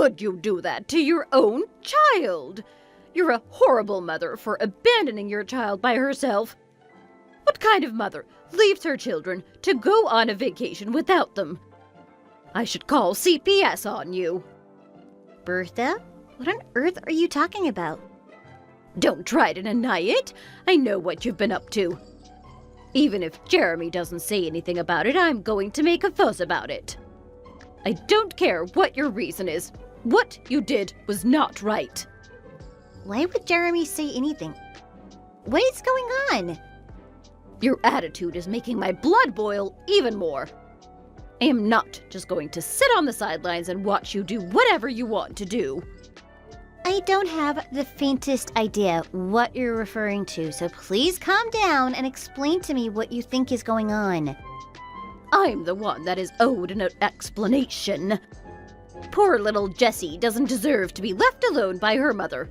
could you do that to your own child? You're a horrible mother for abandoning your child by herself. What kind of mother leaves her children to go on a vacation without them? I should call CPS on you. Bertha, what on earth are you talking about? Don't try to deny it. I know what you've been up to. Even if Jeremy doesn't say anything about it, I'm going to make a fuss about it. I don't care what your reason is. What you did was not right. Why would Jeremy say anything? What is going on? Your attitude is making my blood boil even more. I am not just going to sit on the sidelines and watch you do whatever you want to do. I don't have the faintest idea what you're referring to, so please calm down and explain to me what you think is going on. I'm the one that is owed an explanation. Poor little Jessie doesn't deserve to be left alone by her mother.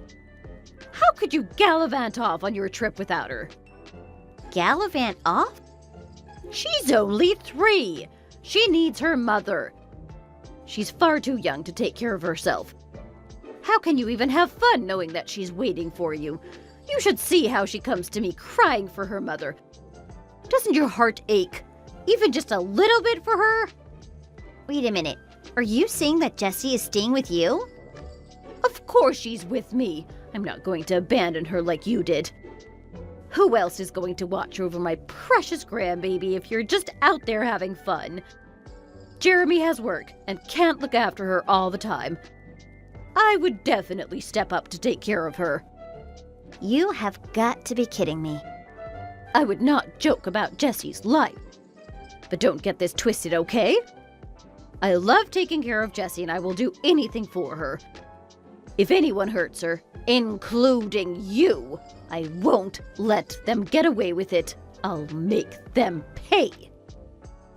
How could you gallivant off on your trip without her? Gallivant off? She's only 3. She needs her mother. She's far too young to take care of herself. How can you even have fun knowing that she's waiting for you? You should see how she comes to me crying for her mother. Doesn't your heart ache, even just a little bit for her? Wait a minute. Are you saying that Jessie is staying with you? Of course she's with me. I'm not going to abandon her like you did. Who else is going to watch over my precious grandbaby if you're just out there having fun? Jeremy has work and can't look after her all the time. I would definitely step up to take care of her. You have got to be kidding me. I would not joke about Jessie's life. But don't get this twisted, okay? I love taking care of Jessie and I will do anything for her. If anyone hurts her, including you, I won't let them get away with it. I'll make them pay.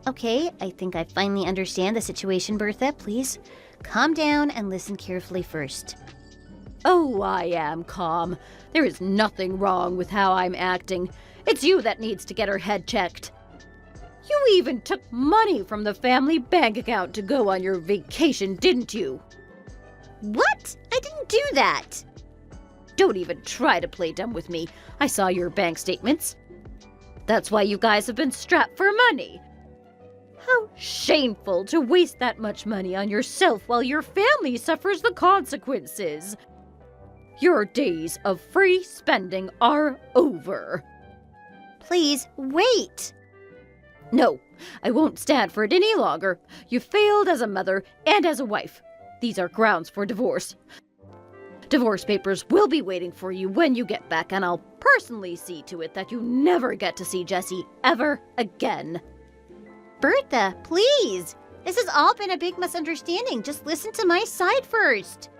Okay, I think I finally understand the situation, Bertha. Please calm down and listen carefully first. Oh, I am calm. There is nothing wrong with how I'm acting. It's you that needs to get her head checked. You even took money from the family bank account to go on your vacation, didn't you? What? I didn't do that. Don't even try to play dumb with me. I saw your bank statements. That's why you guys have been strapped for money. How shameful to waste that much money on yourself while your family suffers the consequences. Your days of free spending are over. Please, wait. No, I won't stand for it any longer. You failed as a mother and as a wife. These are grounds for divorce. Divorce papers will be waiting for you when you get back, and I'll personally see to it that you never get to see Jessie ever again. Bertha, please. This has all been a big misunderstanding. Just listen to my side first.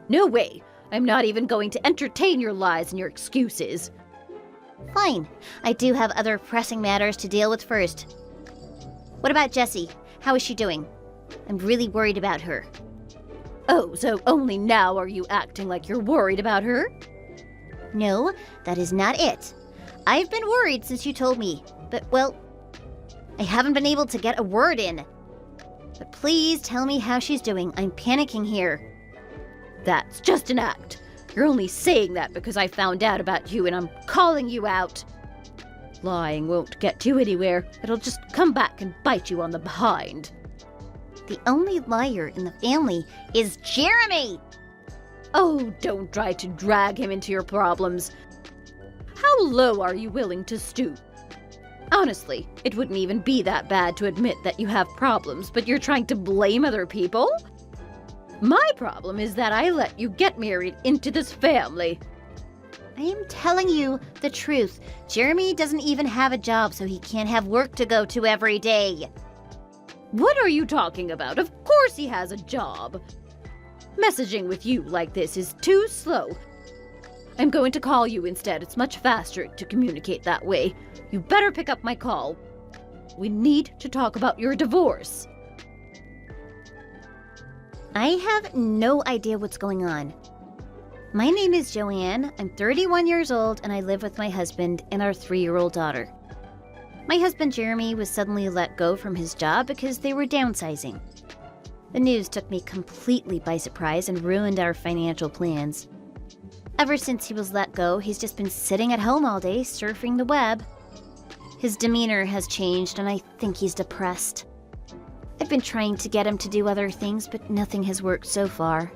No way. I'm not even going to entertain your lies and your excuses. Fine. I do have other pressing matters to deal with first. What about Jessie? How is she doing? I'm really worried about her. Oh, so only now are you acting like you're worried about her? No, that is not it. I've been worried since you told me, but, well, I haven't been able to get a word in. But please tell me how she's doing. I'm panicking here. That's just an act. You're only saying that because I found out about you and I'm calling you out. Lying won't get you anywhere. It'll just come back and bite you on the behind. The only liar in the family is Jeremy! Oh, don't try to drag him into your problems. How low are you willing to stoop? Honestly, it wouldn't even be that bad to admit that you have problems, but you're trying to blame other people? My problem is that I let you get married into this family. I am telling you the truth. Jeremy doesn't even have a job, so he can't have work to go to every day. What are you talking about? Of course he has a job. Messaging with you like this is too slow. I'm going to call you instead. It's much faster to communicate that way. You better pick up my call. We need to talk about your divorce. I have no idea what's going on. My name is Joanne. I'm 31 years old and I live with my husband and our 3-year-old daughter. My husband Jeremy was suddenly let go from his job because they were downsizing. The news took me completely by surprise and ruined our financial plans. Ever since he was let go, he's just been sitting at home all day, surfing the web. His demeanor has changed, and I think he's depressed. I've been trying to get him to do other things, but nothing has worked so far.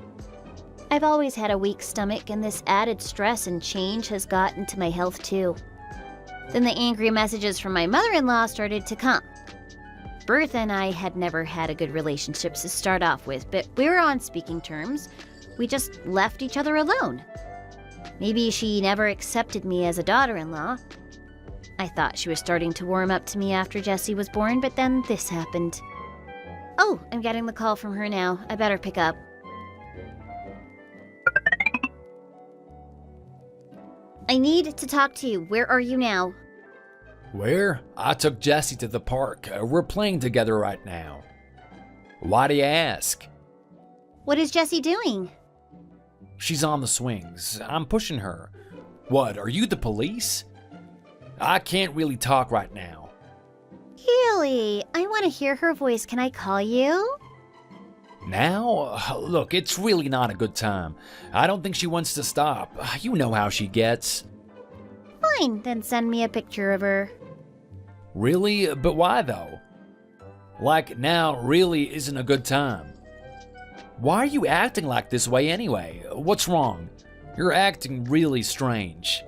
I've always had a weak stomach, and this added stress and change has gotten to my health too. Then the angry messages from my mother-in-law started to come. Bertha and I had never had a good relationship to start off with, but we were on speaking terms. We just left each other alone. Maybe she never accepted me as a daughter-in-law. I thought she was starting to warm up to me after Jessie was born, but then this happened. Oh, I'm getting the call from her now. I better pick up. I need to talk to you. Where are you now? Where? I took Jessie to the park. We're playing together right now. Why do you ask? What is Jessie doing? She's on the swings. I'm pushing her. What, are you the police? I can't really talk right now. Really? I want to hear her voice. Can I call you? Now? Look, it's really not a good time. I don't think she wants to stop. You know how she gets. Fine, then send me a picture of her. Really? But why though? Like now really isn't a good time. Why are you acting like this way anyway? What's wrong? You're acting really strange.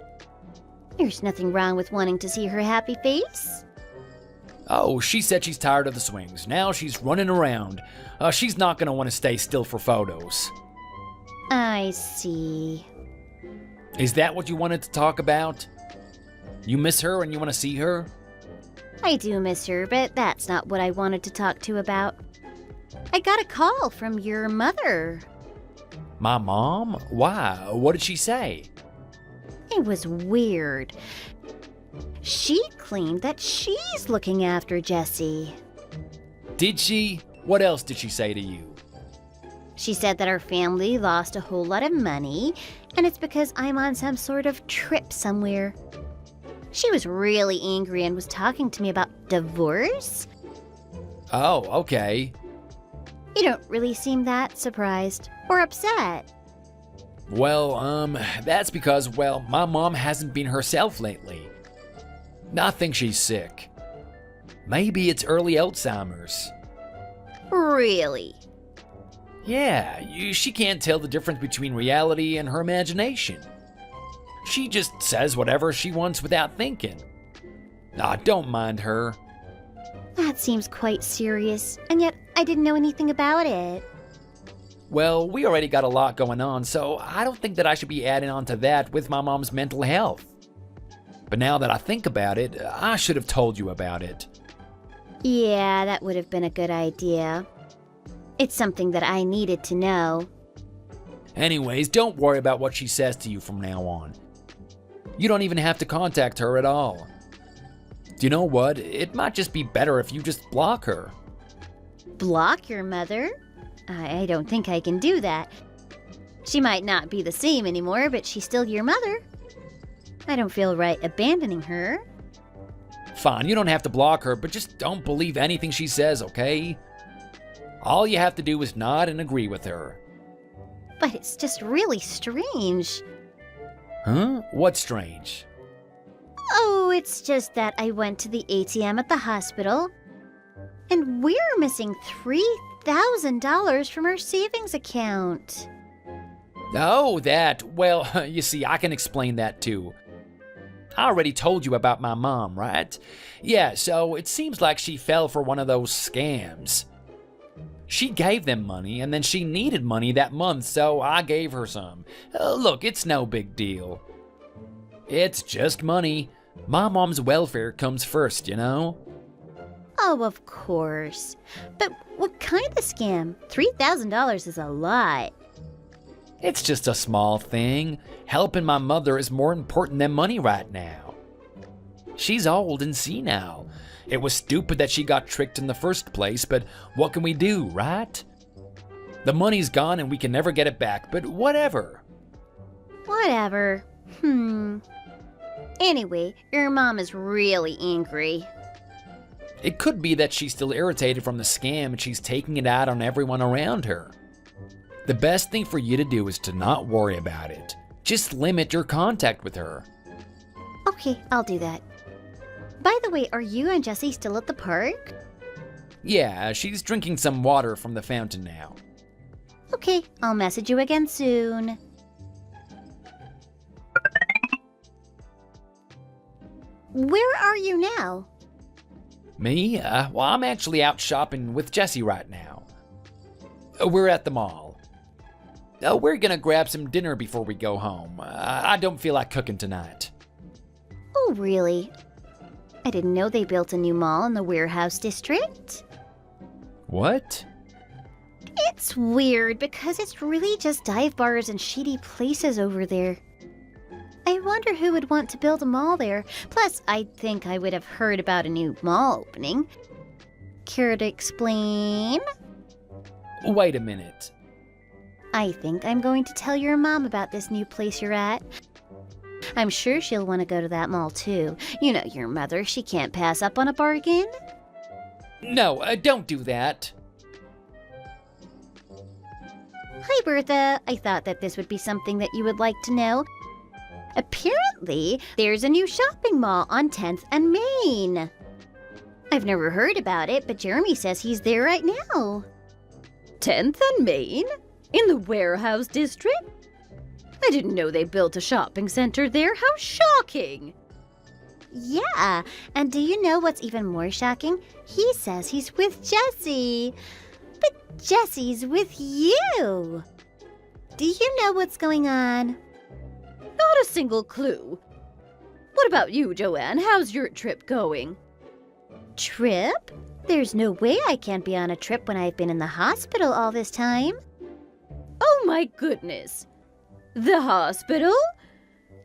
There's nothing wrong with wanting to see her happy face. Oh, she said she's tired of the swings. Now she's running around. She's not gonna want to stay still for photos. I see. Is that what you wanted to talk about? You miss her and you want to see her? I do miss her, but that's not what I wanted to talk to about. I got a call from your mother. My mom? Why? What did she say? It was weird. She claimed that she's looking after Jessie. Did she? What else did she say to you? She said that our family lost a whole lot of money, and it's because I'm on some sort of trip somewhere. She was really angry and was talking to me about divorce. Oh, okay. You don't really seem that surprised or upset. Well, that's because, well, my mom hasn't been herself lately. I think she's sick. Maybe it's early Alzheimer's. Really? Yeah, she can't tell the difference between reality and her imagination. She just says whatever she wants without thinking. Don't mind her. That seems quite serious, and yet I didn't know anything about it. Well, we already got a lot going on, so I don't think that I should be adding on to that with my mom's mental health. But now that I think about it, I should have told you about it. Yeah, that would have been a good idea. It's something that I needed to know. Anyways, don't worry about what she says to you from now on. You don't even have to contact her at all. Do you know what? It might just be better if you just block her. Block your mother? I don't think I can do that. She might not be the same anymore, but she's still your mother. I don't feel right abandoning her. Fine, you don't have to block her, but just don't believe anything she says, okay? All you have to do is nod and agree with her. But it's just really strange. Huh? What's strange? Oh, it's just that I went to the ATM at the hospital, and we're missing $3,000 from our savings account. Oh, that. Well, you see, I can explain that too. I already told you about my mom, right? Yeah, so it seems like she fell for one of those scams. She gave them money, and then she needed money that month, so I gave her some. Look, it's no big deal. It's just money. My mom's welfare comes first, you know? Oh, of course. But what kind of scam? $3,000 is a lot. It's just a small thing. Helping my mother is more important than money right now. She's old and senile. It was stupid that she got tricked in the first place, but what can we do, right? The money's gone and we can never get it back, but whatever. Whatever. Anyway, your mom is really angry. It could be that she's still irritated from the scam and she's taking it out on everyone around her. The best thing for you to do is to not worry about it. Just limit your contact with her. Okay, I'll do that. By the way, are you and Jessie still at the park? Yeah, she's drinking some water from the fountain now. Okay, I'll message you again soon. Where are you now? Me? Well, I'm actually out shopping with Jessie right now. We're at the mall. We're gonna grab some dinner before we go home. I don't feel like cooking tonight. Oh, really? I didn't know they built a new mall in the warehouse district. What? It's weird because it's really just dive bars and shitty places over there. I wonder who would want to build a mall there. Plus, I think I would have heard about a new mall opening. Care to explain? Wait a minute. I think I'm going to tell your mom about this new place you're at. I'm sure she'll want to go to that mall too. You know your mother, she can't pass up on a bargain. No, don't do that. Hi, Bertha. I thought that this would be something that you would like to know. Apparently, there's a new shopping mall on 10th and Main. I've never heard about it, but Jeremy says he's there right now. 10th and Main? In the warehouse district? I didn't know they built a shopping center there. How shocking! Yeah, and do you know what's even more shocking? He says he's with Jessie. But Jessie's with you. Do you know what's going on? Not a single clue. What about you, Joanne? How's your trip going? Trip? There's no way I can't be on a trip when I've been in the hospital all this time. Oh my goodness. The hospital?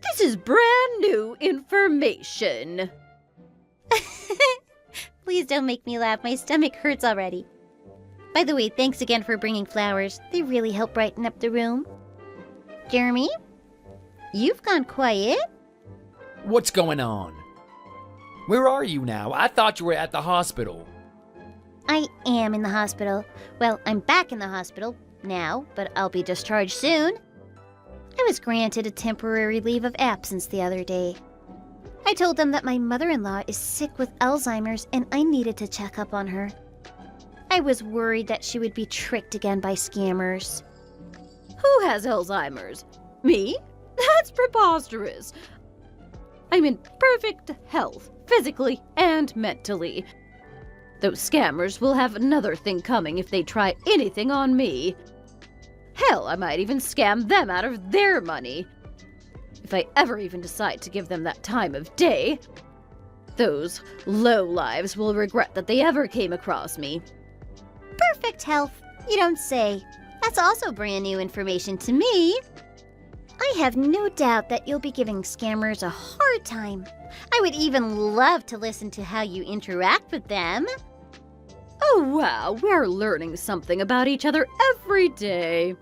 This is brand new information. Please don't make me laugh. My stomach hurts already. By the way, thanks again for bringing flowers. They really help brighten up the room. Jeremy? You've gone quiet. What's going on? Where are you now? I thought you were at the hospital. I am in the hospital. Well, I'm back in the hospital now, but I'll be discharged soon. I was granted a temporary leave of absence the other day. I told them that my mother-in-law is sick with Alzheimer's and I needed to check up on her. I was worried that she would be tricked again by scammers. Who has Alzheimer's? Me? That's preposterous. I'm in perfect health, physically and mentally. Those scammers will have another thing coming if they try anything on me. Hell, I might even scam them out of their money. If I ever even decide to give them that time of day, those lowlives will regret that they ever came across me. Perfect health? You don't say. That's also brand new information to me. I have no doubt that you'll be giving scammers a hard time. I would even love to listen to how you interact with them. Oh wow, we're learning something about each other every day.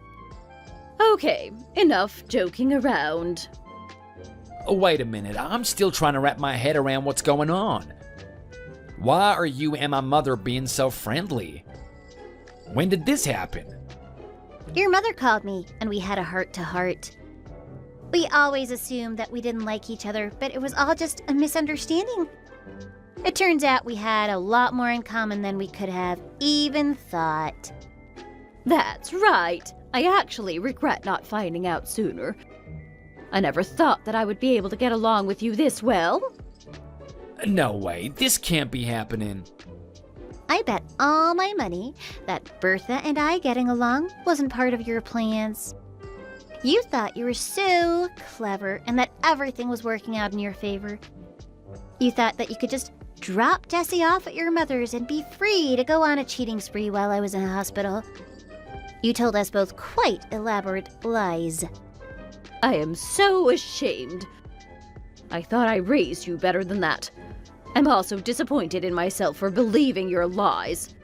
Okay, enough joking around. Wait a minute, I'm still trying to wrap my head around what's going on. Why are you and my mother being so friendly? When did this happen? Your mother called me, and we had a heart-to-heart. We always assumed that we didn't like each other, but it was all just a misunderstanding. It turns out we had a lot more in common than we could have even thought. That's right. I actually regret not finding out sooner. I never thought that I would be able to get along with you this well. No way, this can't be happening. I bet all my money that Bertha and I getting along wasn't part of your plans. You thought you were so clever and that everything was working out in your favor. You thought that you could just drop Jessie off at your mother's and be free to go on a cheating spree while I was in a hospital. You told us both quite elaborate lies. I am so ashamed. I thought I raised you better than that. I'm also disappointed in myself for believing your lies.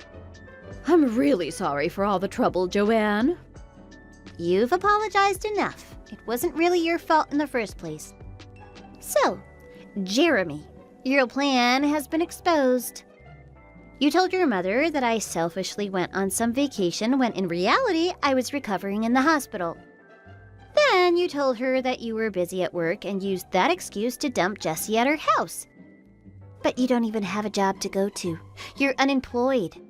I'm really sorry for all the trouble, Joanne. You've apologized enough. It wasn't really your fault in the first place. So, Jeremy, your plan has been exposed. You told your mother that I selfishly went on some vacation when in reality I was recovering in the hospital. Then you told her that you were busy at work and used that excuse to dump Jessie at her house. But you don't even have a job to go to. You're unemployed.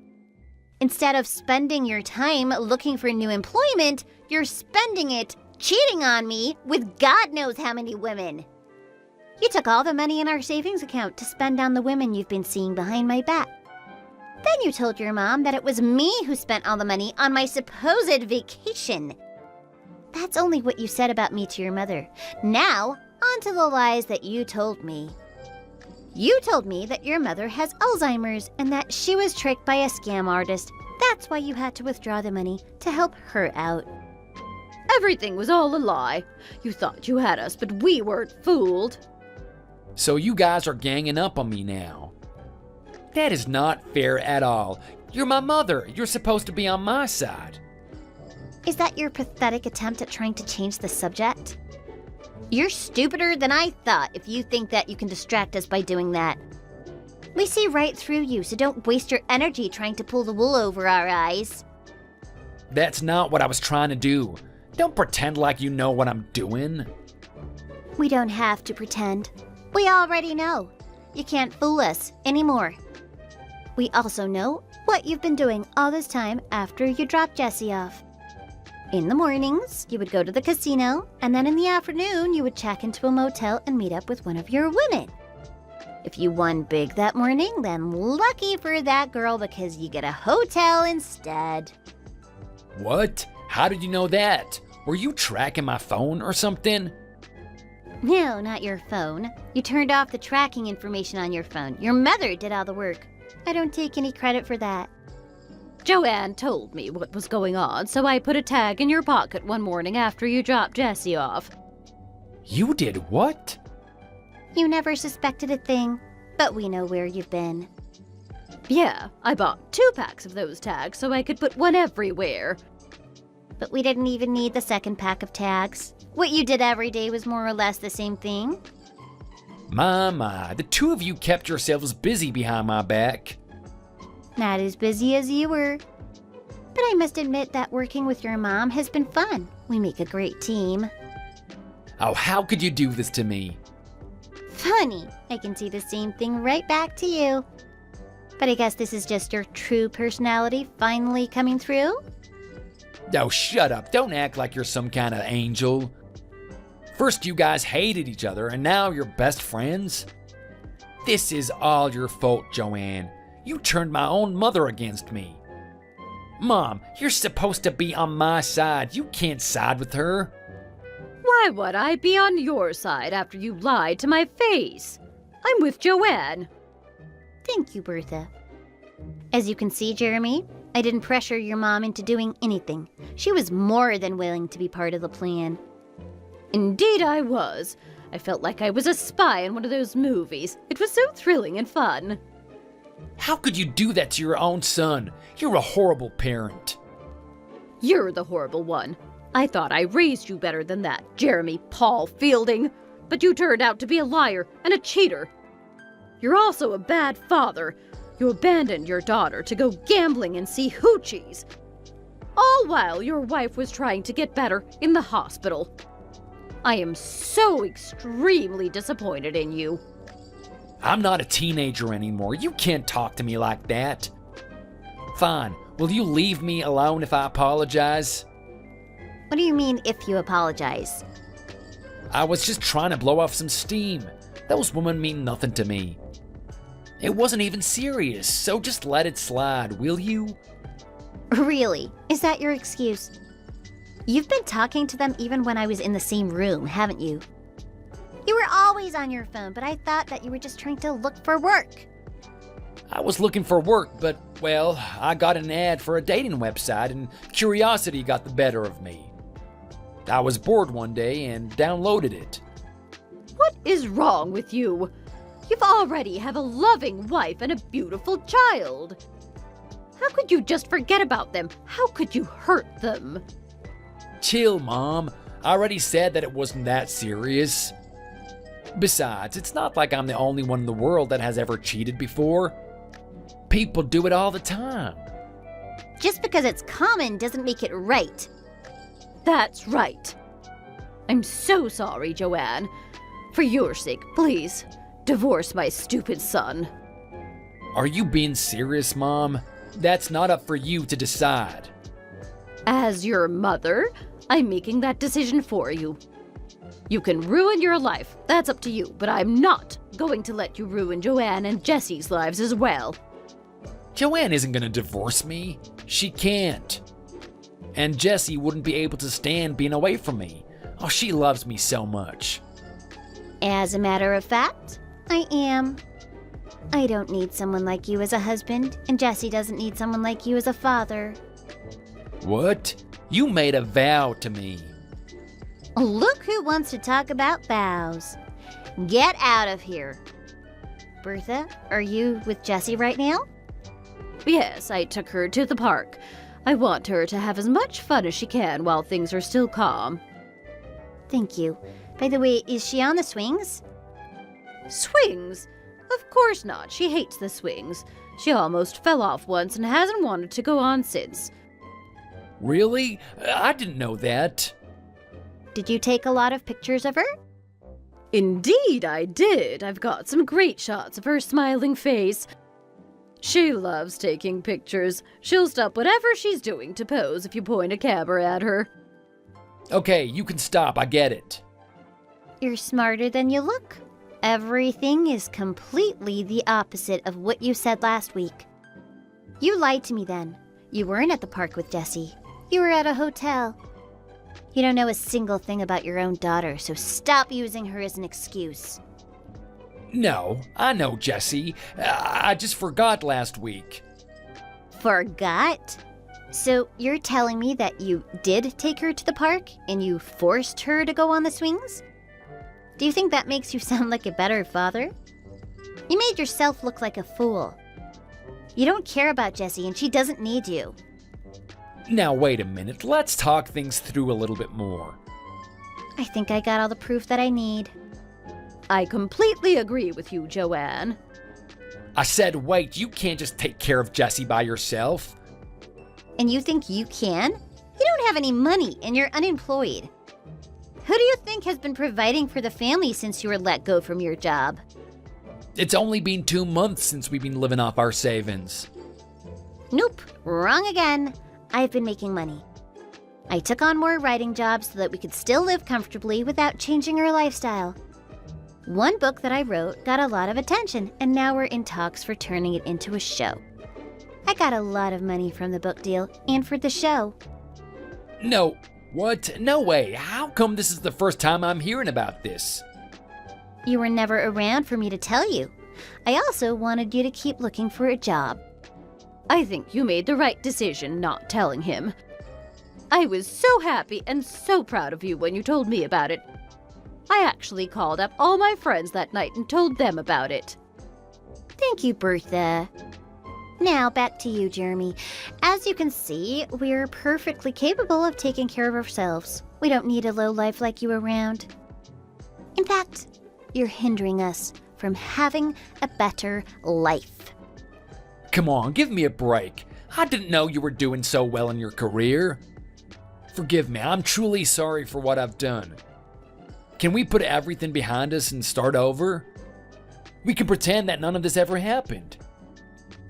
Instead of spending your time looking for new employment, you're spending it cheating on me with God knows how many women. You took all the money in our savings account to spend on the women you've been seeing behind my back. Then you told your mom that it was me who spent all the money on my supposed vacation. That's only what you said about me to your mother. Now, on to the lies that you told me. You told me that your mother has Alzheimer's and that she was tricked by a scam artist. That's why you had to withdraw the money to help her out. Everything was all a lie. You thought you had us, but we weren't fooled. So you guys are ganging up on me now. That is not fair at all. You're my mother. You're supposed to be on my side. Is that your pathetic attempt at trying to change the subject? You're stupider than I thought if you think that you can distract us by doing that. We see right through you, so don't waste your energy trying to pull the wool over our eyes. That's not what I was trying to do. Don't pretend like you know what I'm doing. We don't have to pretend. We already know. You can't fool us anymore. We also know what you've been doing all this time after you dropped Jessie off. In the mornings, you would go to the casino, and then in the afternoon, you would check into a motel and meet up with one of your women. If you won big that morning, then lucky for that girl because you get a hotel instead. What? How did you know that? Were you tracking my phone or something? No, not your phone. You turned off the tracking information on your phone. Your mother did all the work. I don't take any credit for that. Joanne told me what was going on, so I put a tag in your pocket one morning after you dropped Jessie off. You did what? You never suspected a thing, but we know where you've been. Yeah, I bought 2 packs of those tags so I could put one everywhere. But we didn't even need the second pack of tags. What you did every day was more or less the same thing. My, the two of you kept yourselves busy behind my back. Not as busy as you were. But I must admit that working with your mom has been fun. We make a great team. Oh, how could you do this to me? Funny, I can see the same thing right back to you. But I guess this is just your true personality finally coming through? Oh, shut up. Don't act like you're some kind of angel. First you guys hated each other, and now you're best friends? This is all your fault, Joanne. You turned my own mother against me. Mom, you're supposed to be on my side. You can't side with her. Why would I be on your side after you lied to my face? I'm with Joanne. Thank you, Bertha. As you can see, Jeremy, I didn't pressure your mom into doing anything. She was more than willing to be part of the plan. Indeed I was. I felt like I was a spy in one of those movies. It was so thrilling and fun. How could you do that to your own son? You're a horrible parent. You're the horrible one. I thought I raised you better than that, Jeremy Paul Fielding. But you turned out to be a liar and a cheater. You're also a bad father. You abandoned your daughter to go gambling and see hoochies. All while your wife was trying to get better in the hospital. I am so extremely disappointed in you. I'm not a teenager anymore. You can't talk to me like that. Fine. Will you leave me alone if I apologize? What do you mean, if you apologize? I was just trying to blow off some steam. Those women mean nothing to me. It wasn't even serious, so just let it slide, will you? Really? Is that your excuse? You've been talking to them even when I was in the same room, haven't you? You were always on your phone, but I thought that you were just trying to look for work. I was looking for work, but, well, I got an ad for a dating website and curiosity got the better of me. I was bored one day and downloaded it. What is wrong with you? You've already have a loving wife and a beautiful child. How could you just forget about them? How could you hurt them? Chill, Mom. I already said that it wasn't that serious. Besides, it's not like I'm the only one in the world that has ever cheated before. People do it all the time. Just because it's common doesn't make it right. That's right. I'm so sorry, Joanne. For your sake, please, divorce my stupid son. Are you being serious, Mom? That's not up for you to decide. As your mother, I'm making that decision for you. You can ruin your life, that's up to you, but I'm not going to let you ruin Joanne and Jesse's lives as well. Joanne isn't gonna divorce me. She can't. And Jessie wouldn't be able to stand being away from me. Oh, she loves me so much. As a matter of fact, I am. I don't need someone like you as a husband, and Jesse doesn't need someone like you as a father. What? You made a vow to me. Look who wants to talk about vows. Get out of here. Bertha, are you with Jesse right now? Yes, I took her to the park. I want her to have as much fun as she can while things are still calm. Thank you. By the way, is she on the swings? Swings? Of course not. She hates the swings. She almost fell off once and hasn't wanted to go on since. Really? I didn't know that. Did you take a lot of pictures of her? Indeed, I did. I've got some great shots of her smiling face. She loves taking pictures. She'll stop whatever she's doing to pose if you point a camera at her. Okay, you can stop. I get it. You're smarter than you look. Everything is completely the opposite of what you said last week. You lied to me then. You weren't at the park with Jesse. You were at a hotel. You don't know a single thing about your own daughter, so stop using her as an excuse. No, I know, Jessie. I just forgot last week. Forgot? So you're telling me that you did take her to the park and you forced her to go on the swings? Do you think that makes you sound like a better father? You made yourself look like a fool. You don't care about Jessie and she doesn't need you. Now, wait a minute. Let's talk things through a little bit more. I think I got all the proof that I need. I completely agree with you, Joanne. I said, wait, you can't just take care of Jessie by yourself. And you think you can? You don't have any money and you're unemployed. Who do you think has been providing for the family since you were let go from your job? It's only been 2 months since we've been living off our savings. Nope, wrong again. I've been making money. I took on more writing jobs so that we could still live comfortably without changing our lifestyle. One book that I wrote got a lot of attention, and now we're in talks for turning it into a show. I got a lot of money from the book deal and for the show. No, what? No way. How come this is the first time I'm hearing about this? You were never around for me to tell you. I also wanted you to keep looking for a job. I think you made the right decision not telling him. I was so happy and so proud of you when you told me about it. I actually called up all my friends that night and told them about it. Thank you, Bertha. Now, back to you, Jeremy. As you can see, we're perfectly capable of taking care of ourselves. We don't need a lowlife like you around. In fact, you're hindering us from having a better life. Come on, give me a break. I didn't know you were doing so well in your career. Forgive me, I'm truly sorry for what I've done. Can we put everything behind us and start over? We can pretend that none of this ever happened.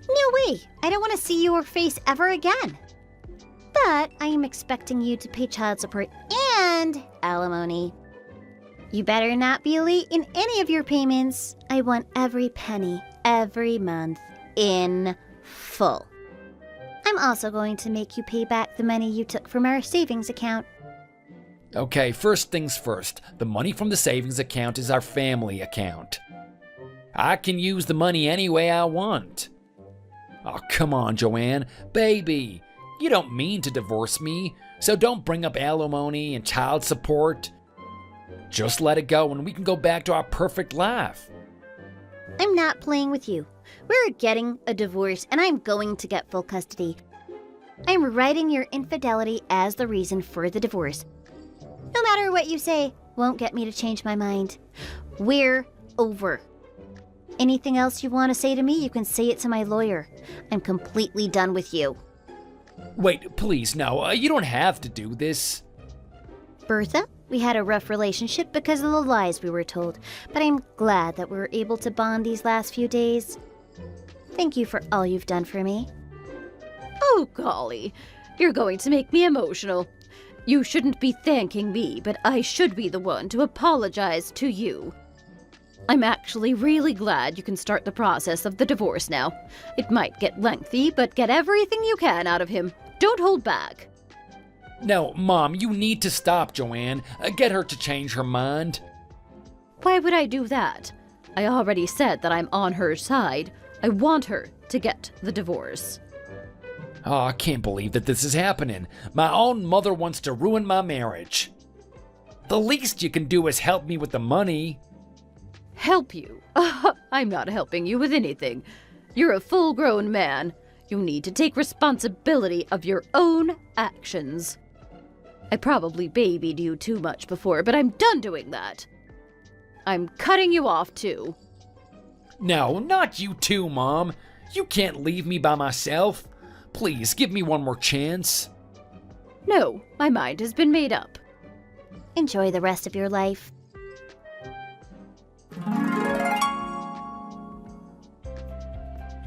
No way! I don't want to see your face ever again. But I am expecting you to pay child support and alimony. You better not be late in any of your payments. I want every penny, every month, in full. I'm also going to make you pay back the money you took from our savings account. Okay, first things first. The money from the savings account is our family account. I can use the money any way I want. Oh, come on, Joanne. Baby, you don't mean to divorce me, so don't bring up alimony and child support. Just let it go and we can go back to our perfect life. I'm not playing with you. We're getting a divorce and I'm going to get full custody. I'm writing your infidelity as the reason for the divorce. No matter what you say, won't get me to change my mind. We're over. anything else you want to say to me, you can say it to my lawyer. I'm completely done with you. Wait, please, no, you don't have to do this. Bertha, we had a rough relationship because of the lies we were told, but I'm glad that we were able to bond these last few days. Thank you for all you've done for me. Oh, golly. You're going to make me emotional. You shouldn't be thanking me, but I should be the one to apologize to you. I'm actually really glad you can start the process of the divorce now. It might get lengthy, but get everything you can out of him. Don't hold back. No, Mom, you need to stop Joanne. Get her to change her mind. Why would I do that? I already said that I'm on her side. I want her to get the divorce. Oh, I can't believe that this is happening. My own mother wants to ruin my marriage. The least you can do is help me with the money. Help you? I'm not helping you with anything. You're a full-grown man. You need to take responsibility of your own actions. I probably babied you too much before, but I'm done doing that. I'm cutting you off, too. No, not you too, Mom. You can't leave me by myself. Please, give me one more chance. No, my mind has been made up. Enjoy the rest of your life.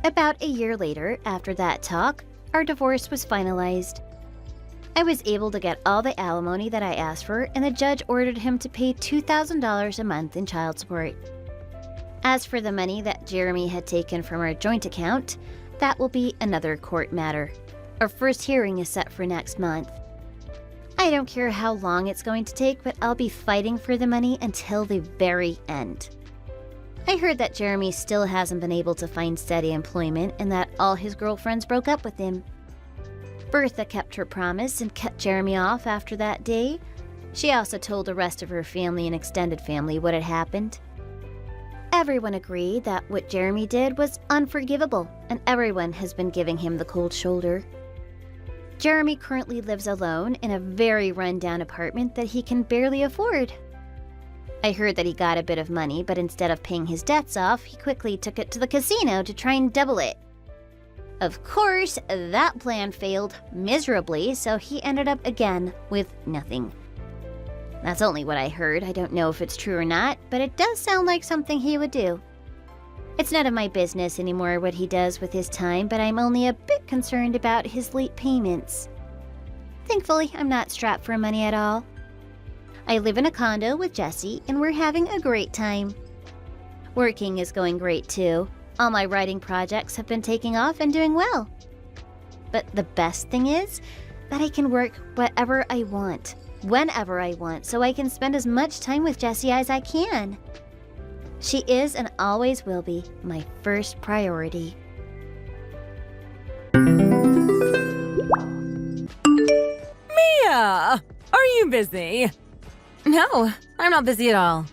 About a year later, after that talk, our divorce was finalized. I was able to get all the alimony that I asked for, and the judge ordered him to pay $2,000 a month in child support. As for the money that Jeremy had taken from our joint account, that will be another court matter. Our first hearing is set for next month. I don't care how long it's going to take, but I'll be fighting for the money until the very end. I heard that Jeremy still hasn't been able to find steady employment and that all his girlfriends broke up with him. Bertha kept her promise and cut Jeremy off after that day. She also told the rest of her family and extended family what had happened. Everyone agreed that what Jeremy did was unforgivable, and everyone has been giving him the cold shoulder. Jeremy currently lives alone in a very run-down apartment that he can barely afford. I heard that he got a bit of money, but instead of paying his debts off, he quickly took it to the casino to try and double it. Of course, that plan failed miserably, so he ended up again with nothing. That's only what I heard. I don't know if it's true or not, but it does sound like something he would do. It's none of my business anymore what he does with his time, but I'm only a bit concerned about his late payments. Thankfully, I'm not strapped for money at all. I live in a condo with Jesse, and we're having a great time. Working is going great too. All my writing projects have been taking off and doing well. But the best thing is that I can work whatever I want, whenever I want, so I can spend as much time with Jessie as I can. She is and always will be my first priority. Mia! Are you busy? No, I'm not busy at all.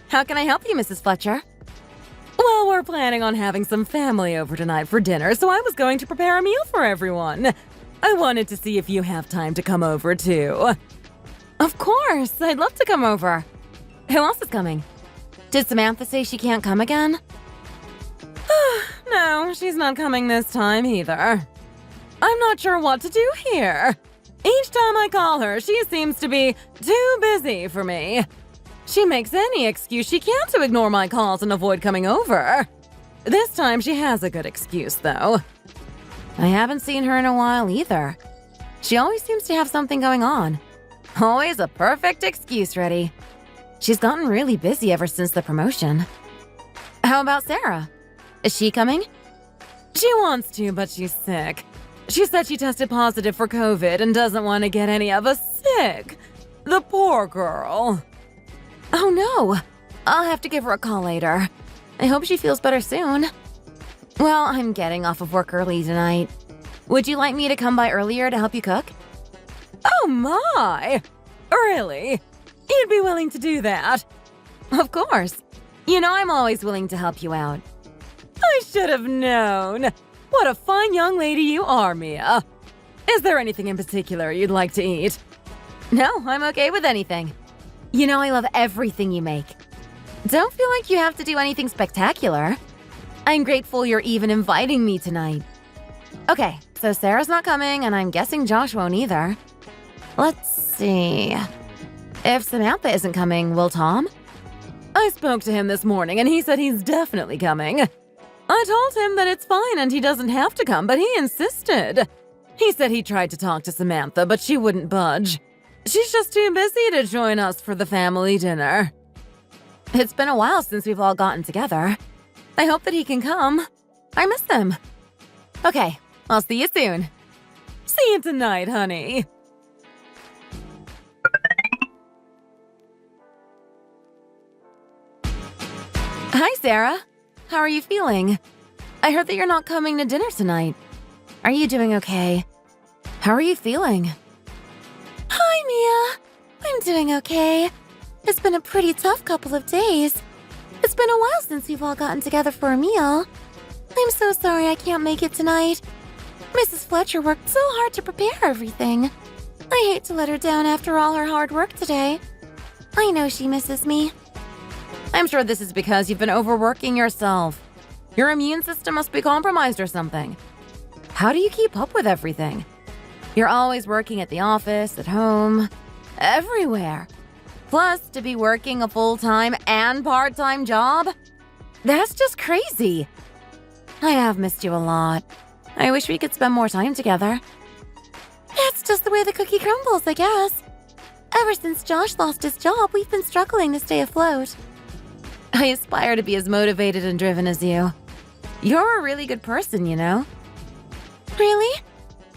How can I help you, Mrs. Fletcher? Well, we're planning on having some family over tonight for dinner, so I was going to prepare a meal for everyone. I wanted to see if you have time to come over, too. Of course, I'd love to come over. Who else is coming? Did Samantha say she can't come again? No, she's not coming this time either. I'm not sure what to do here. Each time I call her, she seems to be too busy for me. She makes any excuse she can to ignore my calls and avoid coming over. This time she has a good excuse, though. I haven't seen her in a while either. She always seems to have something going on. Always a perfect excuse ready. She's gotten really busy ever since the promotion. How about Sarah? Is she coming? She wants to, but she's sick. She said she tested positive for COVID and doesn't want to get any of us sick. The poor girl. Oh no, I'll have to give her a call later. I hope she feels better soon. Well, I'm getting off of work early tonight. Would you like me to come by earlier to help you cook? Oh my! Really? You'd be willing to do that? Of course. You know I'm always willing to help you out. I should have known. What a fine young lady you are, Mia. Is there anything in particular you'd like to eat? No, I'm okay with anything. You know I love everything you make. Don't feel like you have to do anything spectacular. I'm grateful you're even inviting me tonight. Okay, so Sarah's not coming, and I'm guessing Josh won't either. Let's see. If Samantha isn't coming, will Tom? I spoke to him this morning, and he said he's definitely coming. I told him that it's fine and he doesn't have to come, but he insisted. He said he tried to talk to Samantha, but she wouldn't budge. She's just too busy to join us for the family dinner. It's been a while since we've all gotten together. I hope that he can come. I miss him. Okay, I'll see you soon. See you tonight, honey. Hi, Sarah. How are you feeling? I heard that you're not coming to dinner tonight. Are you doing okay? How are you feeling? Hi, Mia. I'm doing okay. It's been a pretty tough couple of days. It's been a while since we've all gotten together for a meal. I'm so sorry I can't make it tonight. Mrs. Fletcher worked so hard to prepare everything. I hate to let her down after all her hard work today. I know she misses me. I'm sure this is because you've been overworking yourself. Your immune system must be compromised or something. How do you keep up with everything? You're always working at the office, at home, everywhere. Plus, to be working a full-time and part-time job? That's just crazy. I have missed you a lot. I wish we could spend more time together. That's just the way the cookie crumbles, I guess. Ever since Josh lost his job, we've been struggling to stay afloat. I aspire to be as motivated and driven as you. You're a really good person, you know. Really?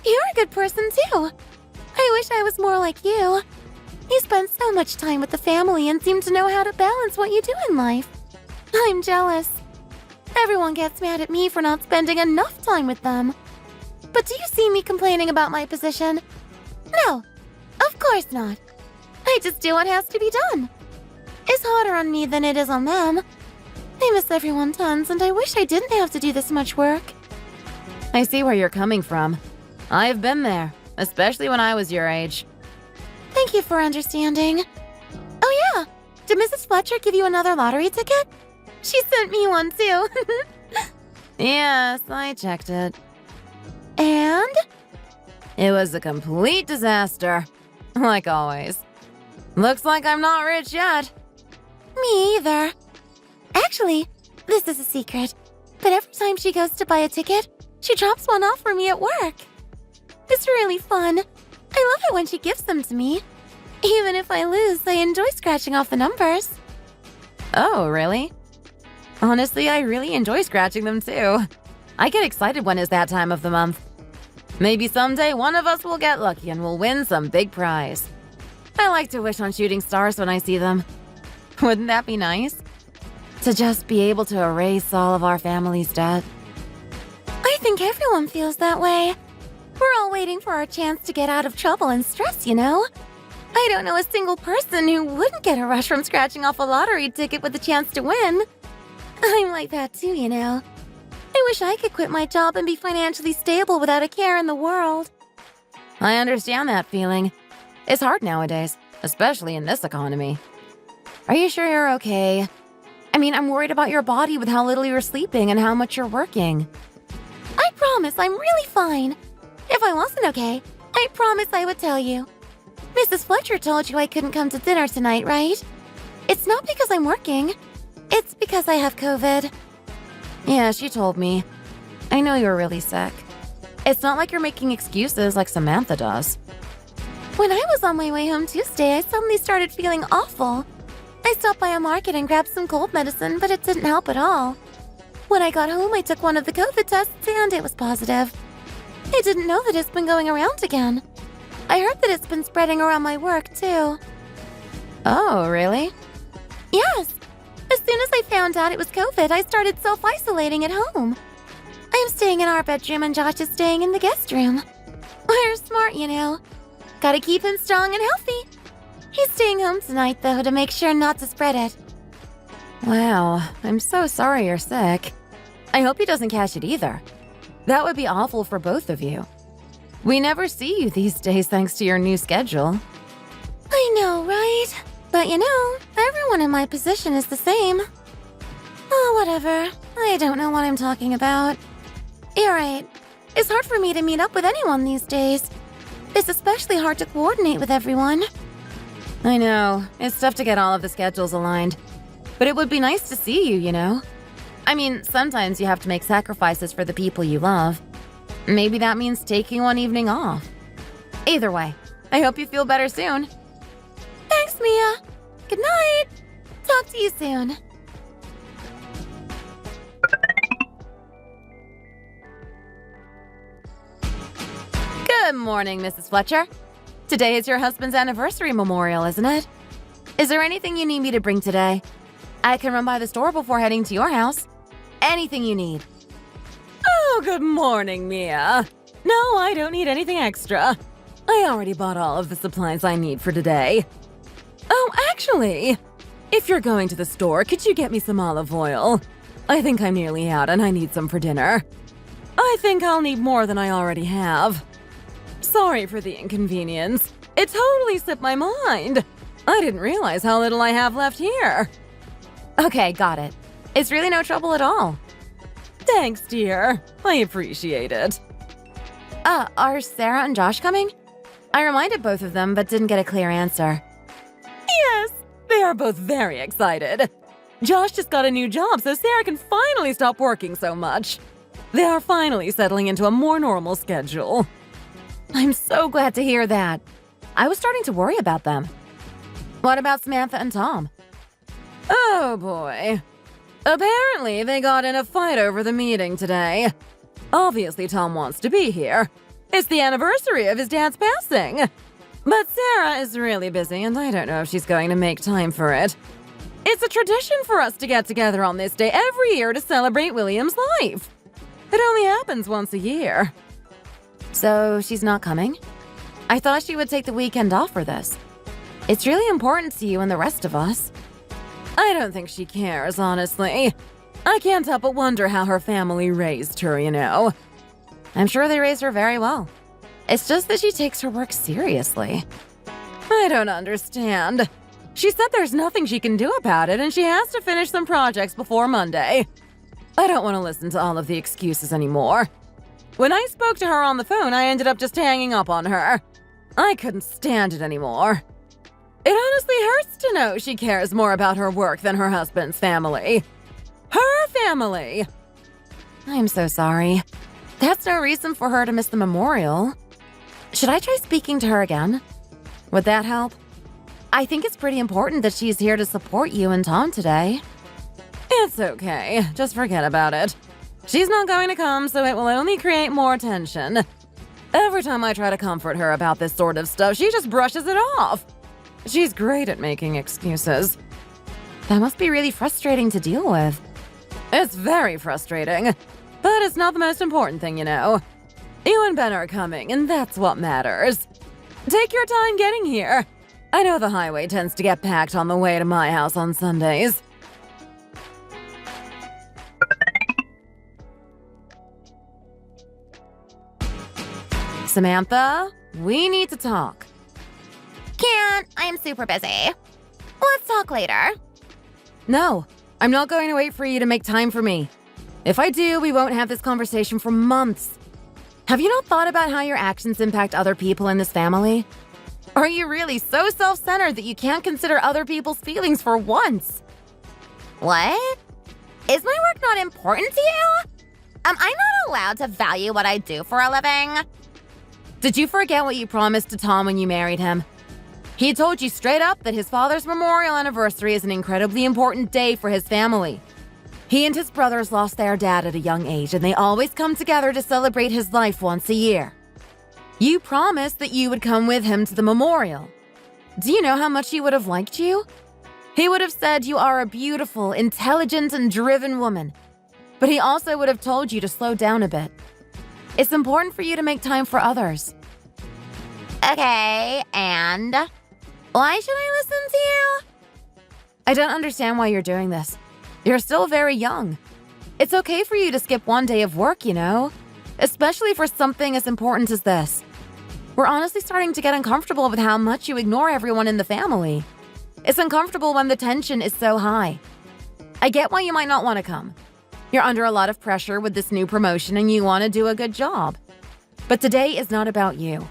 You're a good person, too. I wish I was more like you. You spend so much time with the family and seem to know how to balance what you do in life. I'm jealous. Everyone gets mad at me for not spending enough time with them. But do you see me complaining about my position? No, of course not. I just do what has to be done. It's harder on me than it is on them. I miss everyone tons, and I wish I didn't have to do this much work. I see where you're coming from. I've been there, especially when I was your age. Thank you for understanding. Oh yeah, did Mrs. Fletcher give you another lottery ticket? She sent me one too. Yes, I checked it. And? It was a complete disaster, like always. Looks like I'm not rich yet. Me either. Actually, this is a secret, but every time she goes to buy a ticket, she drops one off for me at work. It's really fun. I love it when she gives them to me. Even if I lose, I enjoy scratching off the numbers. Oh, really? Honestly, I really enjoy scratching them too. I get excited when it's that time of the month. Maybe someday one of us will get lucky and will win some big prize. I like to wish on shooting stars when I see them. Wouldn't that be nice? To just be able to erase all of our family's debt. I think everyone feels that way. We're all waiting for our chance to get out of trouble and stress, you know? I don't know a single person who wouldn't get a rush from scratching off a lottery ticket with a chance to win. I'm like that too, you know. I wish I could quit my job and be financially stable without a care in the world. I understand that feeling. It's hard nowadays, especially in this economy. Are you sure you're okay? I mean, I'm worried about your body with how little you're sleeping and how much you're working. I promise I'm really fine. If I wasn't okay, I promise I would tell you. Mrs. Fletcher told you I couldn't come to dinner tonight, right? It's not because I'm working. It's because I have COVID. Yeah, she told me. I know you're really sick. It's not like you're making excuses like Samantha does. When I was on my way home Tuesday, I suddenly started feeling awful. I stopped by a market and grabbed some cold medicine, but it didn't help at all. When I got home, I took one of the COVID tests and it was positive. I didn't know that it's been going around again. I heard that it's been spreading around my work, too. Oh, really? Yes. As soon as I found out it was COVID, I started self-isolating at home. I'm staying in our bedroom and Josh is staying in the guest room. We're smart, you know. Gotta keep him strong and healthy. He's staying home tonight, though, to make sure not to spread it. Wow, I'm so sorry you're sick. I hope he doesn't catch it either. That would be awful for both of you. We never see you these days thanks to your new schedule. I know, right? But you know, everyone in my position is the same. Oh, whatever. I don't know what I'm talking about. You're right. It's hard for me to meet up with anyone these days. It's especially hard to coordinate with everyone. I know. It's tough to get all of the schedules aligned. But it would be nice to see you, you know? I mean, sometimes you have to make sacrifices for the people you love. Maybe that means taking one evening off. Either way, I hope you feel better soon. Thanks, Mia. Good night. Talk to you soon. Good morning, Mrs. Fletcher. Today is your husband's anniversary memorial, isn't it? Is there anything you need me to bring today? I can run by the store before heading to your house. Anything you need. Oh, good morning, Mia. No, I don't need anything extra. I already bought all of the supplies I need for today. Oh, actually, if you're going to the store, could you get me some olive oil? I think I'm nearly out and I need some for dinner. I think I'll need more than I already have. Sorry for the inconvenience. It totally slipped my mind. I didn't realize how little I have left here. Okay, got it. It's really no trouble at all. Thanks, dear. I appreciate it. Are Sarah and Josh coming? I reminded both of them, but didn't get a clear answer. Yes, they are both very excited. Josh just got a new job, so Sarah can finally stop working so much. They are finally settling into a more normal schedule. I'm so glad to hear that. I was starting to worry about them. What about Samantha and Tom? Oh boy. Apparently, they got in a fight over the meeting today. Obviously, Tom wants to be here. It's the anniversary of his dad's passing. But Sarah is really busy, and I don't know if she's going to make time for it. It's a tradition for us to get together on this day every year to celebrate William's life. It only happens once a year. So, she's not coming? I thought she would take the weekend off for this. It's really important to you and the rest of us. I don't think she cares, honestly. I can't help but wonder how her family raised her, you know. I'm sure they raised her very well. It's just that she takes her work seriously. I don't understand. She said there's nothing she can do about it and she has to finish some projects before Monday. I don't want to listen to all of the excuses anymore. When I spoke to her on the phone, I ended up just hanging up on her. I couldn't stand it anymore. It honestly hurts to know she cares more about her work than her husband's family. Her family! I'm so sorry. That's no reason for her to miss the memorial. Should I try speaking to her again? Would that help? I think it's pretty important that she's here to support you and Tom today. It's okay. Just forget about it. She's not going to come, so it will only create more tension. Every time I try to comfort her about this sort of stuff, she just brushes it off. She's great at making excuses. That must be really frustrating to deal with. It's very frustrating, but it's not the most important thing, you know. You and Ben are coming, and that's what matters. Take your time getting here. I know the highway tends to get packed on the way to my house on Sundays. Samantha, we need to talk. Can't. I'm super busy. Let's talk later. No, I'm not going to wait for you to make time for me. If I do, we won't have this conversation for months. Have you not thought about how your actions impact other people in this family? Are you really so self-centered that you can't consider other people's feelings for once? What? Is my work not important to you? Am I not allowed to value what I do for a living? Did you forget what you promised to Tom when you married him? He told you straight up that his father's memorial anniversary is an incredibly important day for his family. He and his brothers lost their dad at a young age, and they always come together to celebrate his life once a year. You promised that you would come with him to the memorial. Do you know how much he would have liked you? He would have said you are a beautiful, intelligent, and driven woman. But he also would have told you to slow down a bit. It's important for you to make time for others. Okay, and why should I listen to you? I don't understand why you're doing this. You're still very young. It's okay for you to skip one day of work, you know? Especially for something as important as this. We're honestly starting to get uncomfortable with how much you ignore everyone in the family. It's uncomfortable when the tension is so high. I get why you might not want to come. You're under a lot of pressure with this new promotion and you want to do a good job. But today is not about you.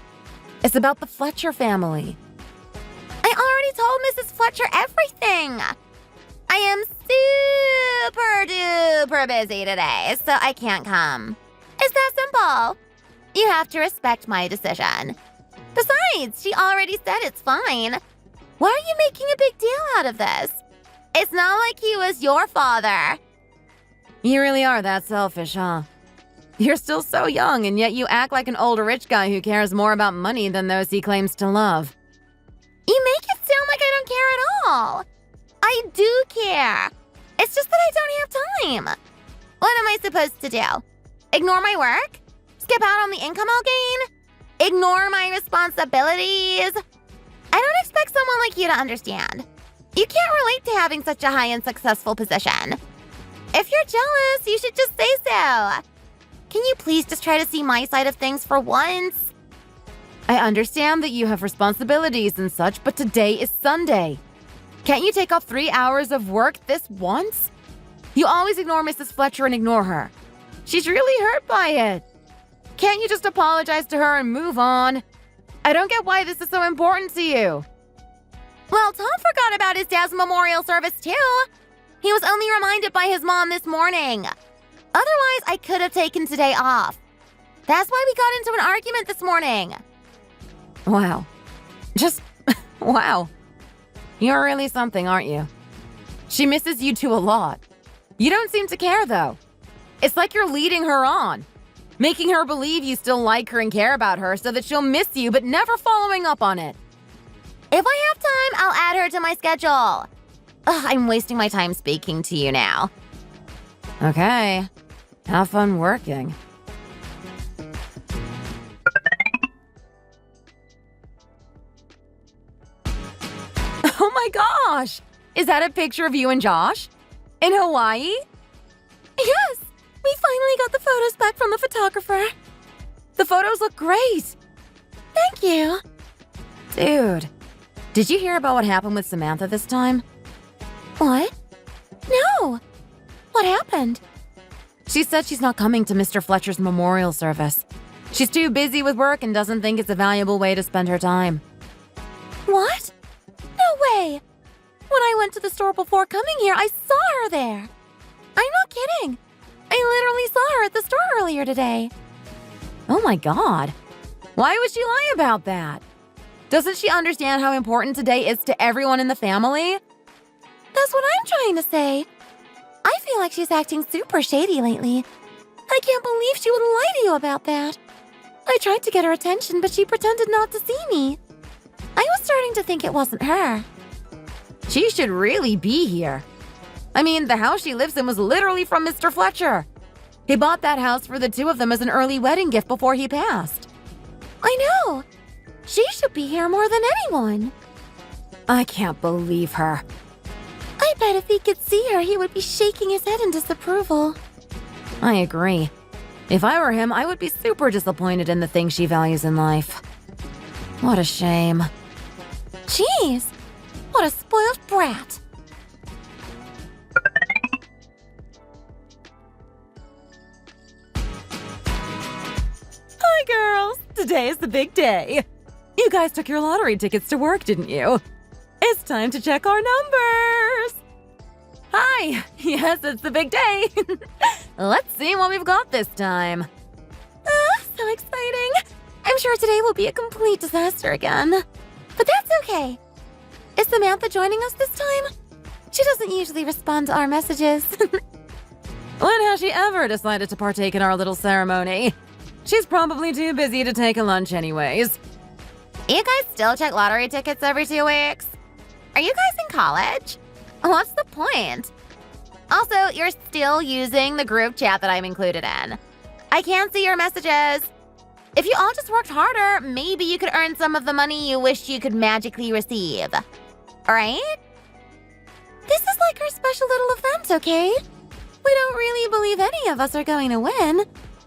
It's about the Fletcher family. I already told Mrs. Fletcher everything. I am super duper busy today, so I can't come. It's that simple. You have to respect my decision. Besides, she already said it's fine. Why are you making a big deal out of this? It's not like he was your father. You really are that selfish, huh? You're still so young, and yet you act like an older rich guy who cares more about money than those he claims to love. You make it sound like I don't care at all. I do care. It's just that I don't have time. What am I supposed to do? Ignore my work? Skip out on the income I'll gain? Ignore my responsibilities? I don't expect someone like you to understand. You can't relate to having such a high and successful position. If you're jealous, you should just say so. Can you please just try to see my side of things for once? I understand that you have responsibilities and such, but today is Sunday. Can't you take off 3 hours of work this once? You always ignore Mrs. Fletcher and ignore her. She's really hurt by it. Can't you just apologize to her and move on? I don't get why this is so important to you. Well, Tom forgot about his dad's memorial service too. He was only reminded by his mom this morning. Otherwise, I could have taken today off. That's why we got into an argument this morning. Wow. Just, wow. You're really something, aren't you? She misses you two a lot. You don't seem to care, though. It's like you're leading her on, making her believe you still like her and care about her so that she'll miss you, but never following up on it. If I have time, I'll add her to my schedule. Ugh, I'm wasting my time speaking to you now. Okay. Have fun working. Oh my gosh! Is that a picture of you and Josh? In Hawaii? Yes! We finally got the photos back from the photographer. The photos look great! Thank you. Dude, did you hear about what happened with Samantha this time? What? No. What happened? She said she's not coming to Mr. Fletcher's memorial service. She's too busy with work and doesn't think it's a valuable way to spend her time. What? No way! When I went to the store before coming here, I saw her there. I'm not kidding. I literally saw her at the store earlier today. Oh my god. Why would she lie about that? Doesn't she understand how important today is to everyone in the family? That's what I'm trying to say. I feel like she's acting super shady lately. I can't believe she would lie to you about that. I tried to get her attention, but she pretended not to see me. I was starting to think it wasn't her. She should really be here. I mean, the house she lives in was literally from Mr. Fletcher. He bought that house for the two of them as an early wedding gift before he passed. I know. She should be here more than anyone. I can't believe her. I bet if he could see her, he would be shaking his head in disapproval. I agree. If I were him, I would be super disappointed in the things she values in life. What a shame. Jeez, what a spoiled brat. Hi, girls. Today is the big day. You guys took your lottery tickets to work, didn't you? It's time to check our numbers. Hi. Yes, it's the big day. Let's see what we've got this time. So exciting. I'm sure today will be a complete disaster again. But that's okay. Is Samantha joining us this time? She doesn't usually respond to our messages. When has she ever decided to partake in our little ceremony? She's probably too busy to take a lunch anyways. You guys still check lottery tickets every 2 weeks? Are you guys in college? What's the point? Also, you're still using the group chat that I'm included in. I can't see your messages. If you all just worked harder, maybe you could earn some of the money you wish you could magically receive. Right? This is like our special little event, okay? We don't really believe any of us are going to win.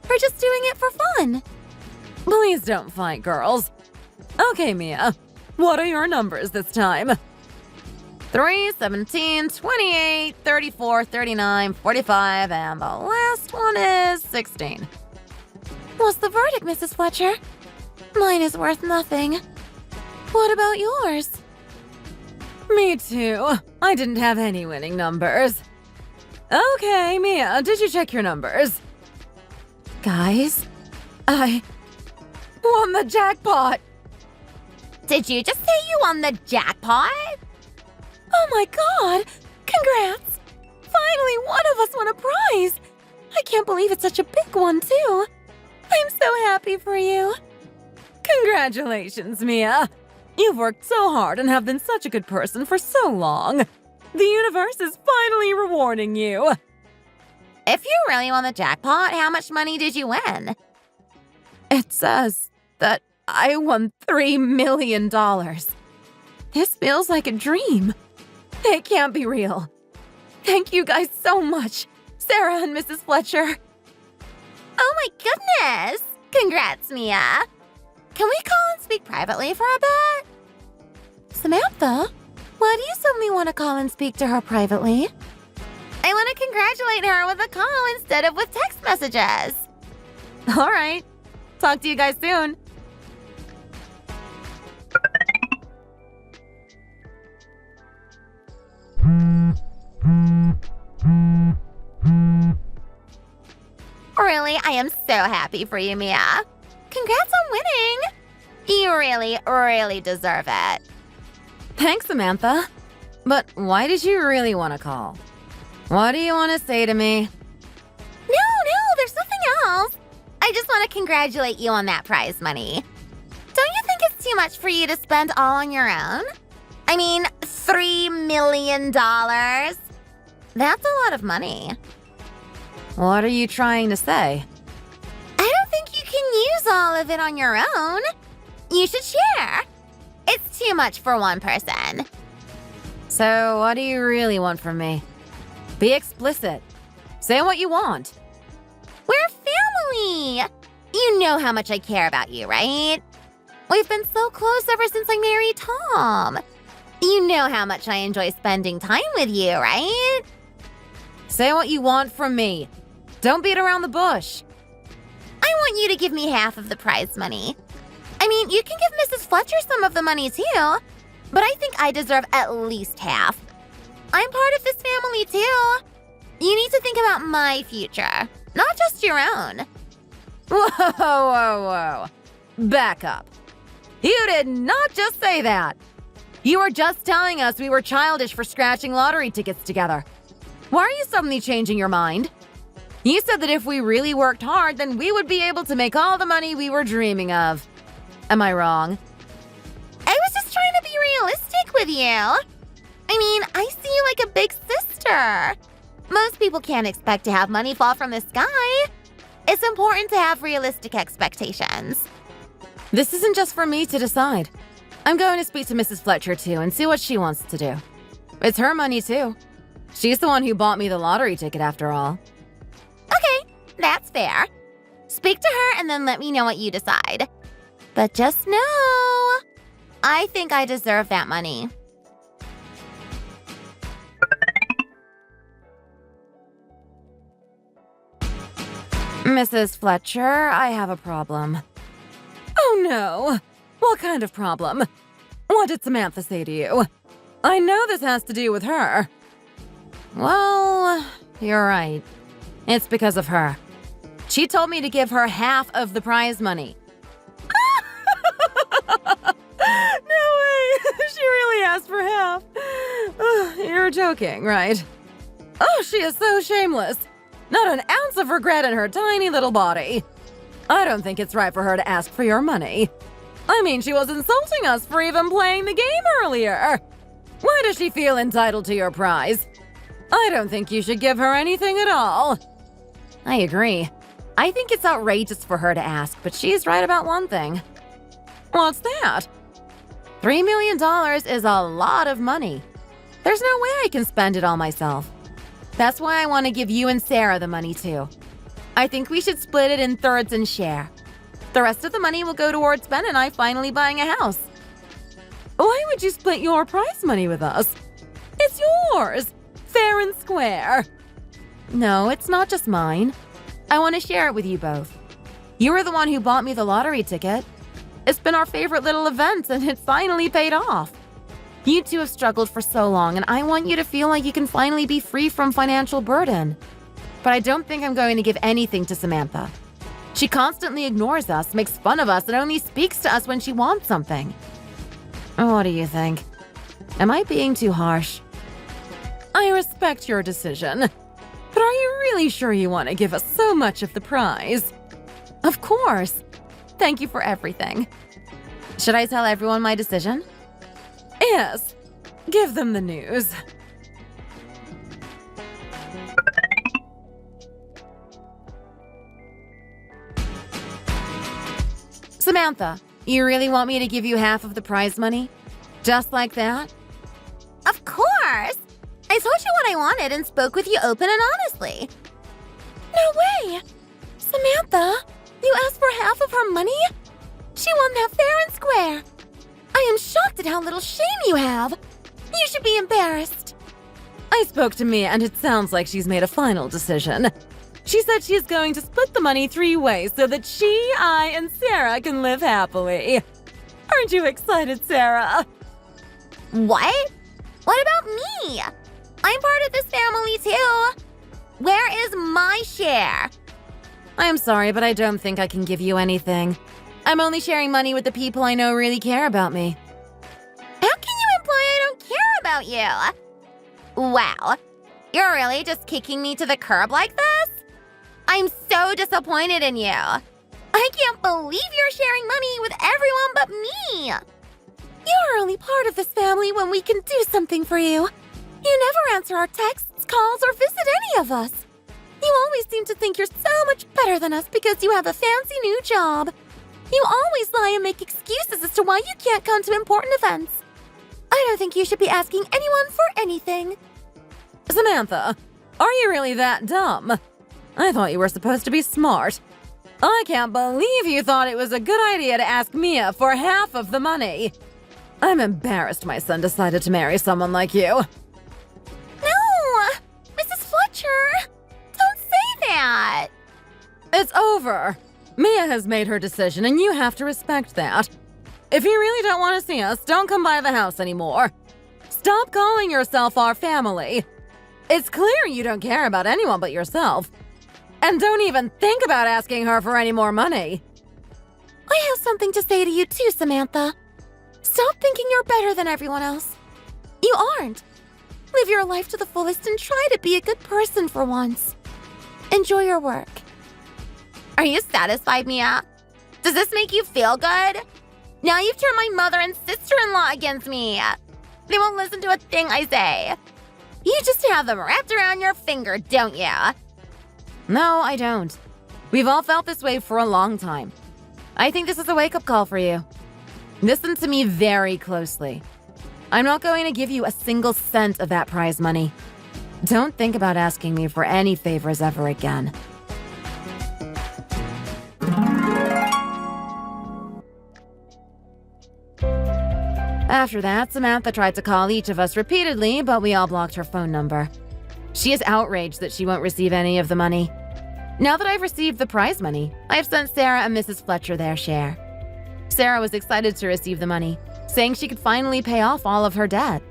We're just doing it for fun. Please don't fight, girls. Okay, Mia. What are your numbers this time? 3, 17, 28, 34, 39, 45, and the last one is 16. What's the verdict, Mrs. Fletcher? Mine is worth nothing. What about yours? Me too. I didn't have any winning numbers. Okay, Mia, did you check your numbers? Guys, I won the jackpot! Did you just say you won the jackpot? Oh my god! Congrats! Finally, one of us won a prize! I can't believe it's such a big one, too. I'm so happy for you. Congratulations, Mia. You've worked so hard and have been such a good person for so long. The universe is finally rewarding you. If you really won the jackpot, how much money did you win? It says that I won $3 million. This feels like a dream. It can't be real. Thank you guys so much, Sarah and Mrs. Fletcher. Oh my goodness! Congrats, Mia. Can we call and speak privately for a bit? Samantha, why do you suddenly want to call and speak to her privately? I want to congratulate her with a call instead of with text messages. All right. Talk to you guys soon. Really, I am so happy for you, Mia. Congrats on winning. You really, really deserve it. Thanks, Samantha. But why did you really want to call? What do you want to say to me? No, there's nothing else. I just want to congratulate you on that prize money. Don't you think it's too much for you to spend all on your own? I mean, $3 million. That's a lot of money. What are you trying to say? I don't think you can use all of it on your own. You should share. It's too much for one person. So, what do you really want from me? Be explicit. Say what you want. We're family. You know how much I care about you, right? We've been so close ever since I married Tom. You know how much I enjoy spending time with you, right? Say what you want from me. Don't beat around the bush. I want you to give me half of the prize money. I mean, you can give Mrs. Fletcher some of the money too, but I think I deserve at least half. I'm part of this family too. You need to think about my future, not just your own. Whoa. Back up. You did not just say that. You were just telling us we were childish for scratching lottery tickets together. Why are you suddenly changing your mind? You said that if we really worked hard, then we would be able to make all the money we were dreaming of. Am I wrong? I was just trying to be realistic with you. I mean, I see you like a big sister. Most people can't expect to have money fall from the sky. It's important to have realistic expectations. This isn't just for me to decide. I'm going to speak to Mrs. Fletcher too and see what she wants to do. It's her money too. She's the one who bought me the lottery ticket after all. Okay, that's fair. Speak to her and then let me know what you decide. But just know, I think I deserve that money. Mrs. Fletcher, I have a problem. Oh no! What kind of problem? What did Samantha say to you? I know this has to do with her. Well, you're right. It's because of her. She told me to give her half of the prize money. No way! She really asked for half. You're joking, right? Oh, she is so shameless. Not an ounce of regret in her tiny little body. I don't think it's right for her to ask for your money. I mean, she was insulting us for even playing the game earlier. Why does she feel entitled to your prize? I don't think you should give her anything at all. I agree. I think it's outrageous for her to ask, but she's right about one thing. What's that? $3 million is a lot of money. There's no way I can spend it all myself. That's why I want to give you and Sarah the money too. I think we should split it in thirds and share. The rest of the money will go towards Ben and I finally buying a house. Why would you split your prize money with us? is yours, fair and square. No, it's not just mine. I want to share it with you both. You were the one who bought me the lottery ticket. It's been our favorite little event, and it finally paid off. You two have struggled for so long, and I want you to feel like you can finally be free from financial burden. But I don't think I'm going to give anything to Samantha. She constantly ignores us, makes fun of us, and only speaks to us when she wants something. What do you think? Am I being too harsh? I respect your decision, but are you really sure you want to give us so much of the prize? Of course. Thank you for everything. Should I tell everyone my decision? Yes. Give them the news. Samantha, you really want me to give you half of the prize money? Just like that? Of course! I told you what I wanted and spoke with you open and honestly. No way! Samantha, you asked for half of her money? She won that fair and square. I am shocked at how little shame you have. You should be embarrassed. I spoke to Mia and it sounds like she's made a final decision. She said she is going to split the money 3 ways so that she, I, and Sarah can live happily. Aren't you excited, Sarah? What? What about me? I'm part of this family too. Where is my share? I'm sorry, but I don't think I can give you anything. I'm only sharing money with the people I know really care about me. How can you imply I don't care about you? Wow, you're really just kicking me to the curb like this? I'm so disappointed in you. I can't believe you're sharing money with everyone but me. You're only part of this family when we can do something for you. You never answer our texts, calls, or visit any of us. You always seem to think you're so much better than us because you have a fancy new job. You always lie and make excuses as to why you can't come to important events. I don't think you should be asking anyone for anything. Samantha, are you really that dumb? I thought you were supposed to be smart. I can't believe you thought it was a good idea to ask Mia for half of the money. I'm embarrassed my son decided to marry someone like you. No! Mrs. Fletcher! Don't say that! It's over. Mia has made her decision and you have to respect that. If you really don't want to see us, don't come by the house anymore. Stop calling yourself our family. It's clear you don't care about anyone but yourself. And don't even think about asking her for any more money. I have something to say to you too, Samantha. Stop thinking you're better than everyone else. You aren't. Live your life to the fullest and try to be a good person for once. Enjoy your work. Are you satisfied, Mia? Does this make you feel good? Now you've turned my mother and sister-in-law against me. They won't listen to a thing I say. You just have them wrapped around your finger, don't you? No, I don't. We've all felt this way for a long time. I think this is a wake-up call for you. Listen to me very closely. I'm not going to give you a single cent of that prize money. Don't think about asking me for any favors ever again. After that, Samantha tried to call each of us repeatedly, but we all blocked her phone number. She is outraged that she won't receive any of the money. Now that I've received the prize money, I've sent Sarah and Mrs. Fletcher their share. Sarah was excited to receive the money, saying she could finally pay off all of her debt.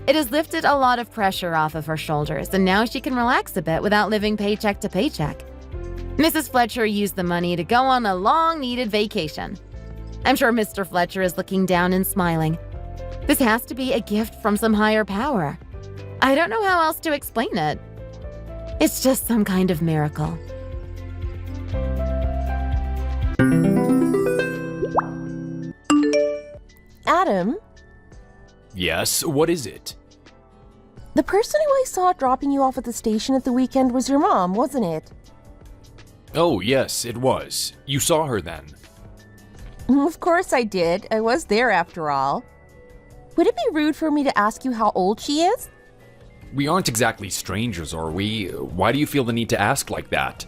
It has lifted a lot of pressure off of her shoulders, and now she can relax a bit without living paycheck to paycheck. Mrs. Fletcher used the money to go on a long-needed vacation. I'm sure Mr. Fletcher is looking down and smiling. This has to be a gift from some higher power. I don't know how else to explain it. It's just some kind of miracle. Adam, Yes, what is it? the person who I saw dropping you off at the station at the weekend was your mom, wasn't it? Oh, yes, it was. You saw her then. Of course I did. I was there after all. Would it be rude for me to ask you how old she is? We aren't exactly strangers, are we? Why do you feel the need to ask like that?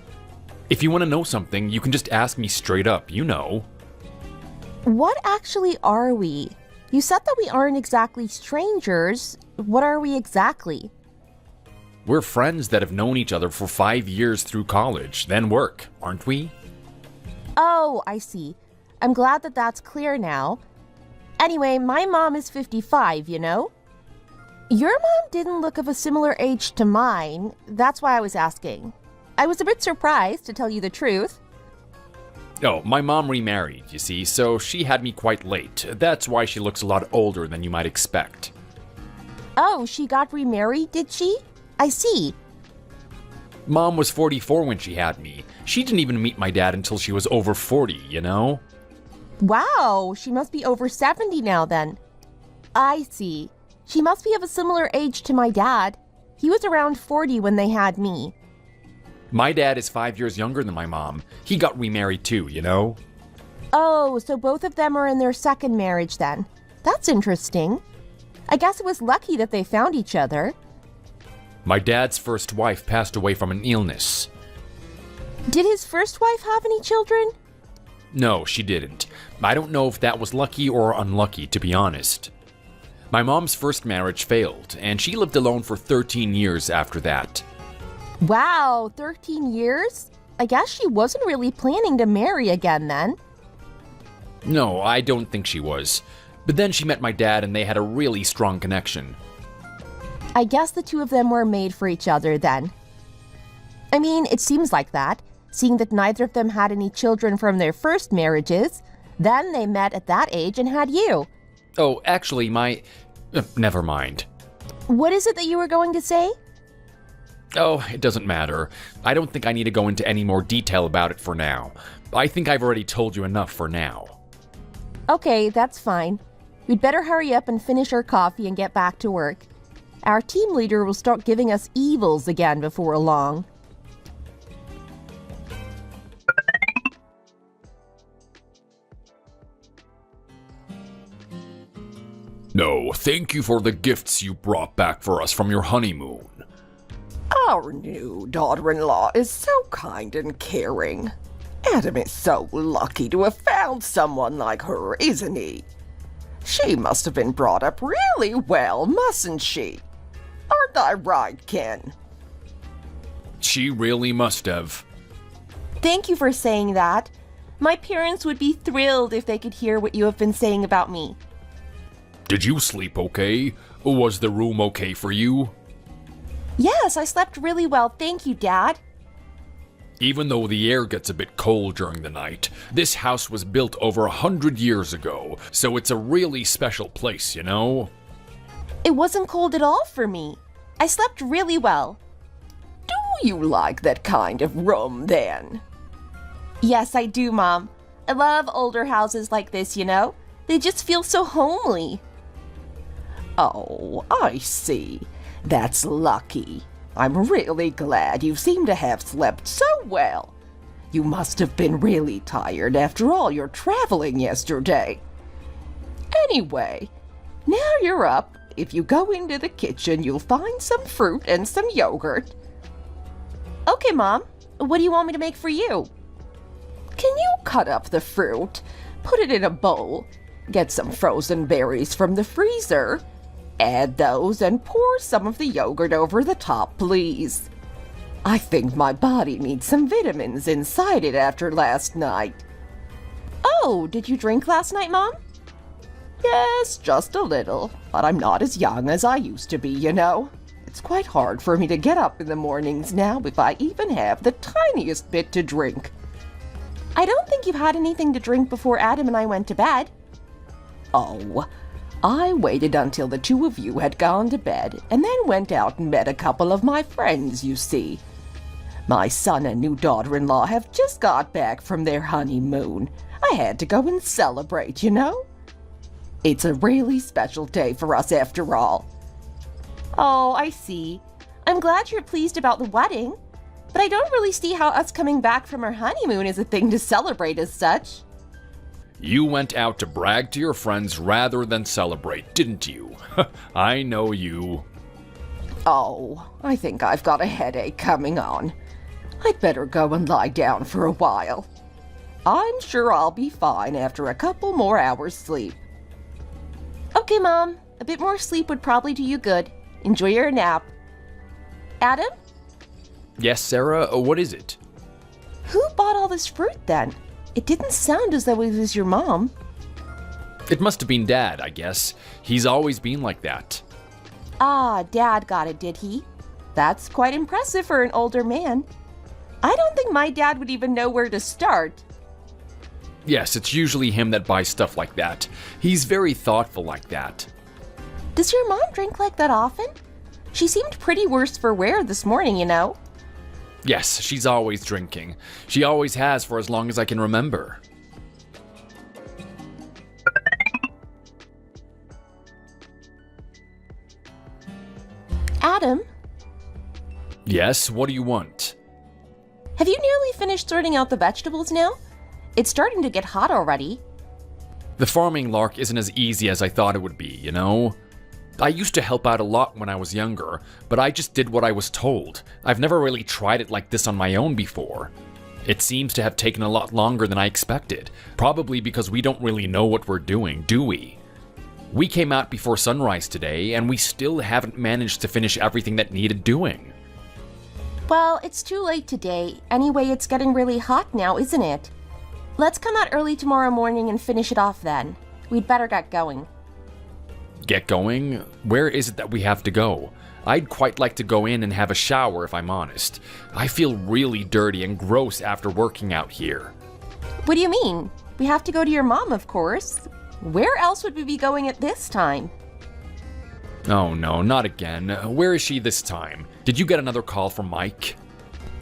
If you want to know something, you can just ask me straight up, you know. What actually are we? You said that we aren't exactly strangers. What are we exactly? We're friends that have known each other for 5 years through college, then work, aren't we? Oh, I see. I'm glad that that's clear now. Anyway, my mom is 55, you know? Your mom didn't look of a similar age to mine. That's why I was asking. I was a bit surprised, to tell you the truth. Oh, my mom remarried, you see, so she had me quite late. That's why she looks a lot older than you might expect. Oh, she got remarried, did she? I see. Mom was 44 when she had me. She didn't even meet my dad until she was over 40, you know? Wow, she must be over 70 now then. I see. She must be of a similar age to my dad. He was around 40 when they had me. My dad is 5 years younger than my mom. He got remarried too, you know? Oh, so both of them are in their second marriage then. That's interesting. I guess it was lucky that they found each other. My dad's first wife passed away from an illness. Did his first wife have any children? No, she didn't. I don't know if that was lucky or unlucky, to be honest. My mom's first marriage failed, and she lived alone for 13 years after that. Wow, 13 years? I guess she wasn't really planning to marry again then. No, I don't think she was. But then she met my dad and they had a really strong connection. I guess the two of them were made for each other then. I mean, it seems like that, seeing that neither of them had any children from their first marriages. Then they met at that age and had you. Oh, actually, never mind. What is it that you were going to say? Oh, it doesn't matter. I don't think I need to go into any more detail about it for now. I think I've already told you enough for now. Okay, that's fine. We'd better hurry up and finish our coffee and get back to work. Our team leader will start giving us evils again before long. No, thank you for the gifts you brought back for us from your honeymoon. Our new daughter-in-law is so kind and caring. Adam is so lucky to have found someone like her, isn't he? She must have been brought up really well, mustn't she? Aren't I right, Ken? She really must have. Thank you for saying that. My parents would be thrilled if they could hear what you have been saying about me. Did you sleep okay? Was the room okay for you? Yes, I slept really well, thank you, Dad. Even though the air gets a bit cold during the night, this house was built over 100 years ago, so it's a really special place, you know? It wasn't cold at all for me. I slept really well. Do you like that kind of room, then? Yes, I do, Mom. I love older houses like this, you know? They just feel so homely. Oh, I see. That's lucky. I'm really glad you seem to have slept so well. You must have been really tired after all your traveling yesterday. Anyway, now you're up. If you go into the kitchen, you'll find some fruit and some yogurt. Okay, Mom. What do you want me to make for you? Can you cut up the fruit, put it in a bowl, get some frozen berries from the freezer, add those and pour some of the yogurt over the top, please. I think my body needs some vitamins inside it after last night. Oh, did you drink last night, Mom? Yes, just a little, but I'm not as young as I used to be, you know. It's quite hard for me to get up in the mornings now if I even have the tiniest bit to drink. I don't think you've had anything to drink before Adam and I went to bed. Oh, I waited until the two of you had gone to bed and then went out and met a couple of my friends, you see. My son and new daughter-in-law have just got back from their honeymoon. I had to go and celebrate, you know. It's a really special day for us after all. Oh, I see. I'm glad you're pleased about the wedding, but I don't really see how us coming back from our honeymoon is a thing to celebrate as such. You went out to brag to your friends rather than celebrate, didn't you? I know you. Oh, I think I've got a headache coming on. I'd better go and lie down for a while. I'm sure I'll be fine after a couple more hours sleep. Okay, Mom. A bit more sleep would probably do you good. Enjoy your nap. Adam? Yes, Sarah, what is it? Who bought all this fruit then? It didn't sound as though it was your mom. It must have been Dad, I guess. He's always been like that. Ah, Dad got it, did he? That's quite impressive for an older man. I don't think my dad would even know where to start. Yes, it's usually him that buys stuff like that. He's very thoughtful like that. Does your mom drink like that often? She seemed pretty worse for wear this morning, you know. Yes, she's always drinking. She always has for as long as I can remember. Adam, Yes, what do you want? have you nearly finished sorting out the vegetables now? It's starting to get hot already. The farming lark isn't as easy as I thought it would be, you know? I used to help out a lot when I was younger, but I just did what I was told. I've never really tried it like this on my own before. It seems to have taken a lot longer than I expected, probably because we don't really know what we're doing, do we? We came out before sunrise today, and we still haven't managed to finish everything that needed doing. Well, it's too late today. Anyway, it's getting really hot now, isn't it? Let's come out early tomorrow morning and finish it off then. We'd better get going. Get going? Where is it that we have to go? I'd quite like to go in and have a shower if I'm honest. I feel really dirty and gross after working out here. What do you mean? We have to go to your mom, of course. Where else would we be going at this time? Oh no, not again. Where is she this time? Did you get another call from Mike?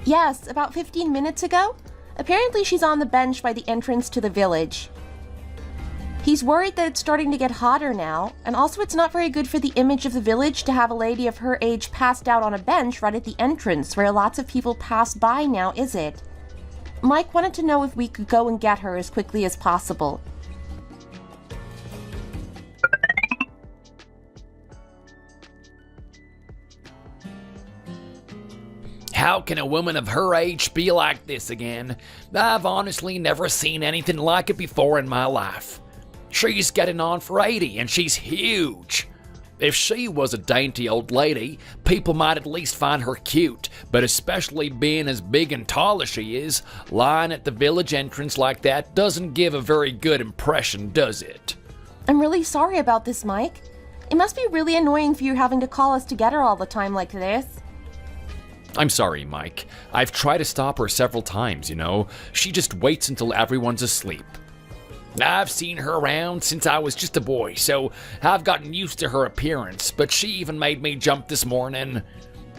Yes, about 15 minutes ago. Apparently she's on the bench by the entrance to the village. He's worried that it's starting to get hotter now, and also it's not very good for the image of the village to have a lady of her age passed out on a bench right at the entrance where lots of people pass by now, is it? Mike wanted to know if we could go and get her as quickly as possible. How can a woman of her age be like this again? I've honestly never seen anything like it before in my life. She's getting on for 80 and she's huge. If she was a dainty old lady, people might at least find her cute, but especially being as big and tall as she is, lying at the village entrance like that doesn't give a very good impression, does it? I'm really sorry about this, Mike. It must be really annoying for you having to call us to get her all the time like this. I'm sorry, Mike. I've tried to stop her several times, you know. She just waits until everyone's asleep. I've seen her around since I was just a boy, so I've gotten used to her appearance, but she even made me jump this morning.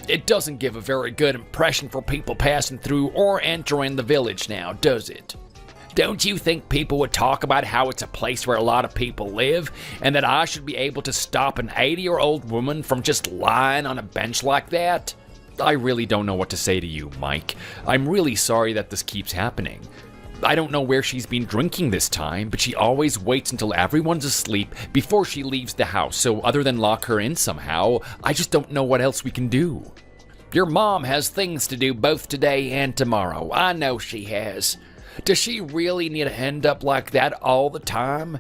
It doesn't give a very good impression for people passing through or entering the village now, does it? Don't you think people would talk about how it's a place where a lot of people live, and that I should be able to stop an 80-year-old woman from just lying on a bench like that? I really don't know what to say to you, Mike. I'm really sorry that this keeps happening. I don't know where she's been drinking this time, but she always waits until everyone's asleep before she leaves the house, so other than lock her in somehow, I just don't know what else we can do. Your mom has things to do both today and tomorrow. I know she has. Does she really need to end up like that all the time?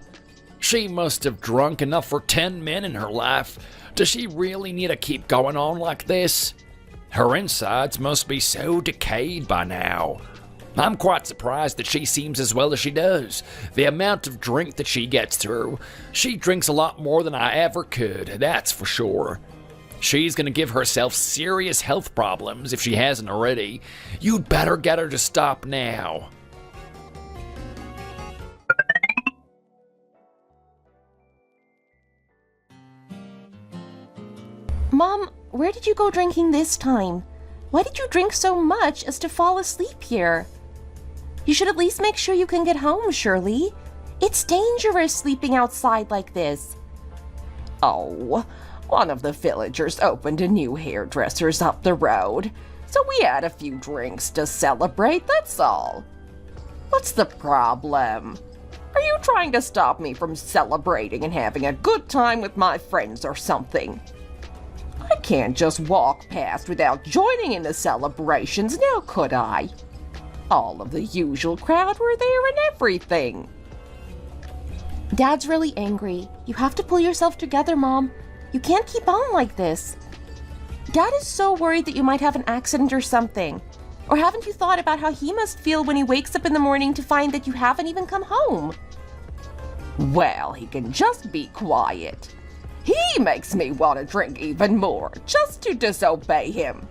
She must have drunk enough for 10 men in her life. Does she really need to keep going on like this? Her insides must be so decayed by now. I'm quite surprised that she seems as well as she does. The amount of drink that she gets through. She drinks a lot more than I ever could, that's for sure. She's gonna give herself serious health problems if she hasn't already. You'd better get her to stop now. Mom, where did you go drinking this time? Why did you drink so much as to fall asleep here? You should at least make sure you can get home, Shirley. It's dangerous sleeping outside like this. Oh, one of the villagers opened a new hairdresser's up the road, so we had a few drinks to celebrate, that's all. What's the problem? Are you trying to stop me from celebrating and having a good time with my friends or something? I can't just walk past without joining in the celebrations, now could I? All of the usual crowd were there and everything. Dad's really angry. You have to pull yourself together, Mom. You can't keep on like this. Dad is so worried that you might have an accident or something. Or haven't you thought about how he must feel when he wakes up in the morning to find that you haven't even come home? Well, he can just be quiet. He makes me want to drink even more, just to disobey him.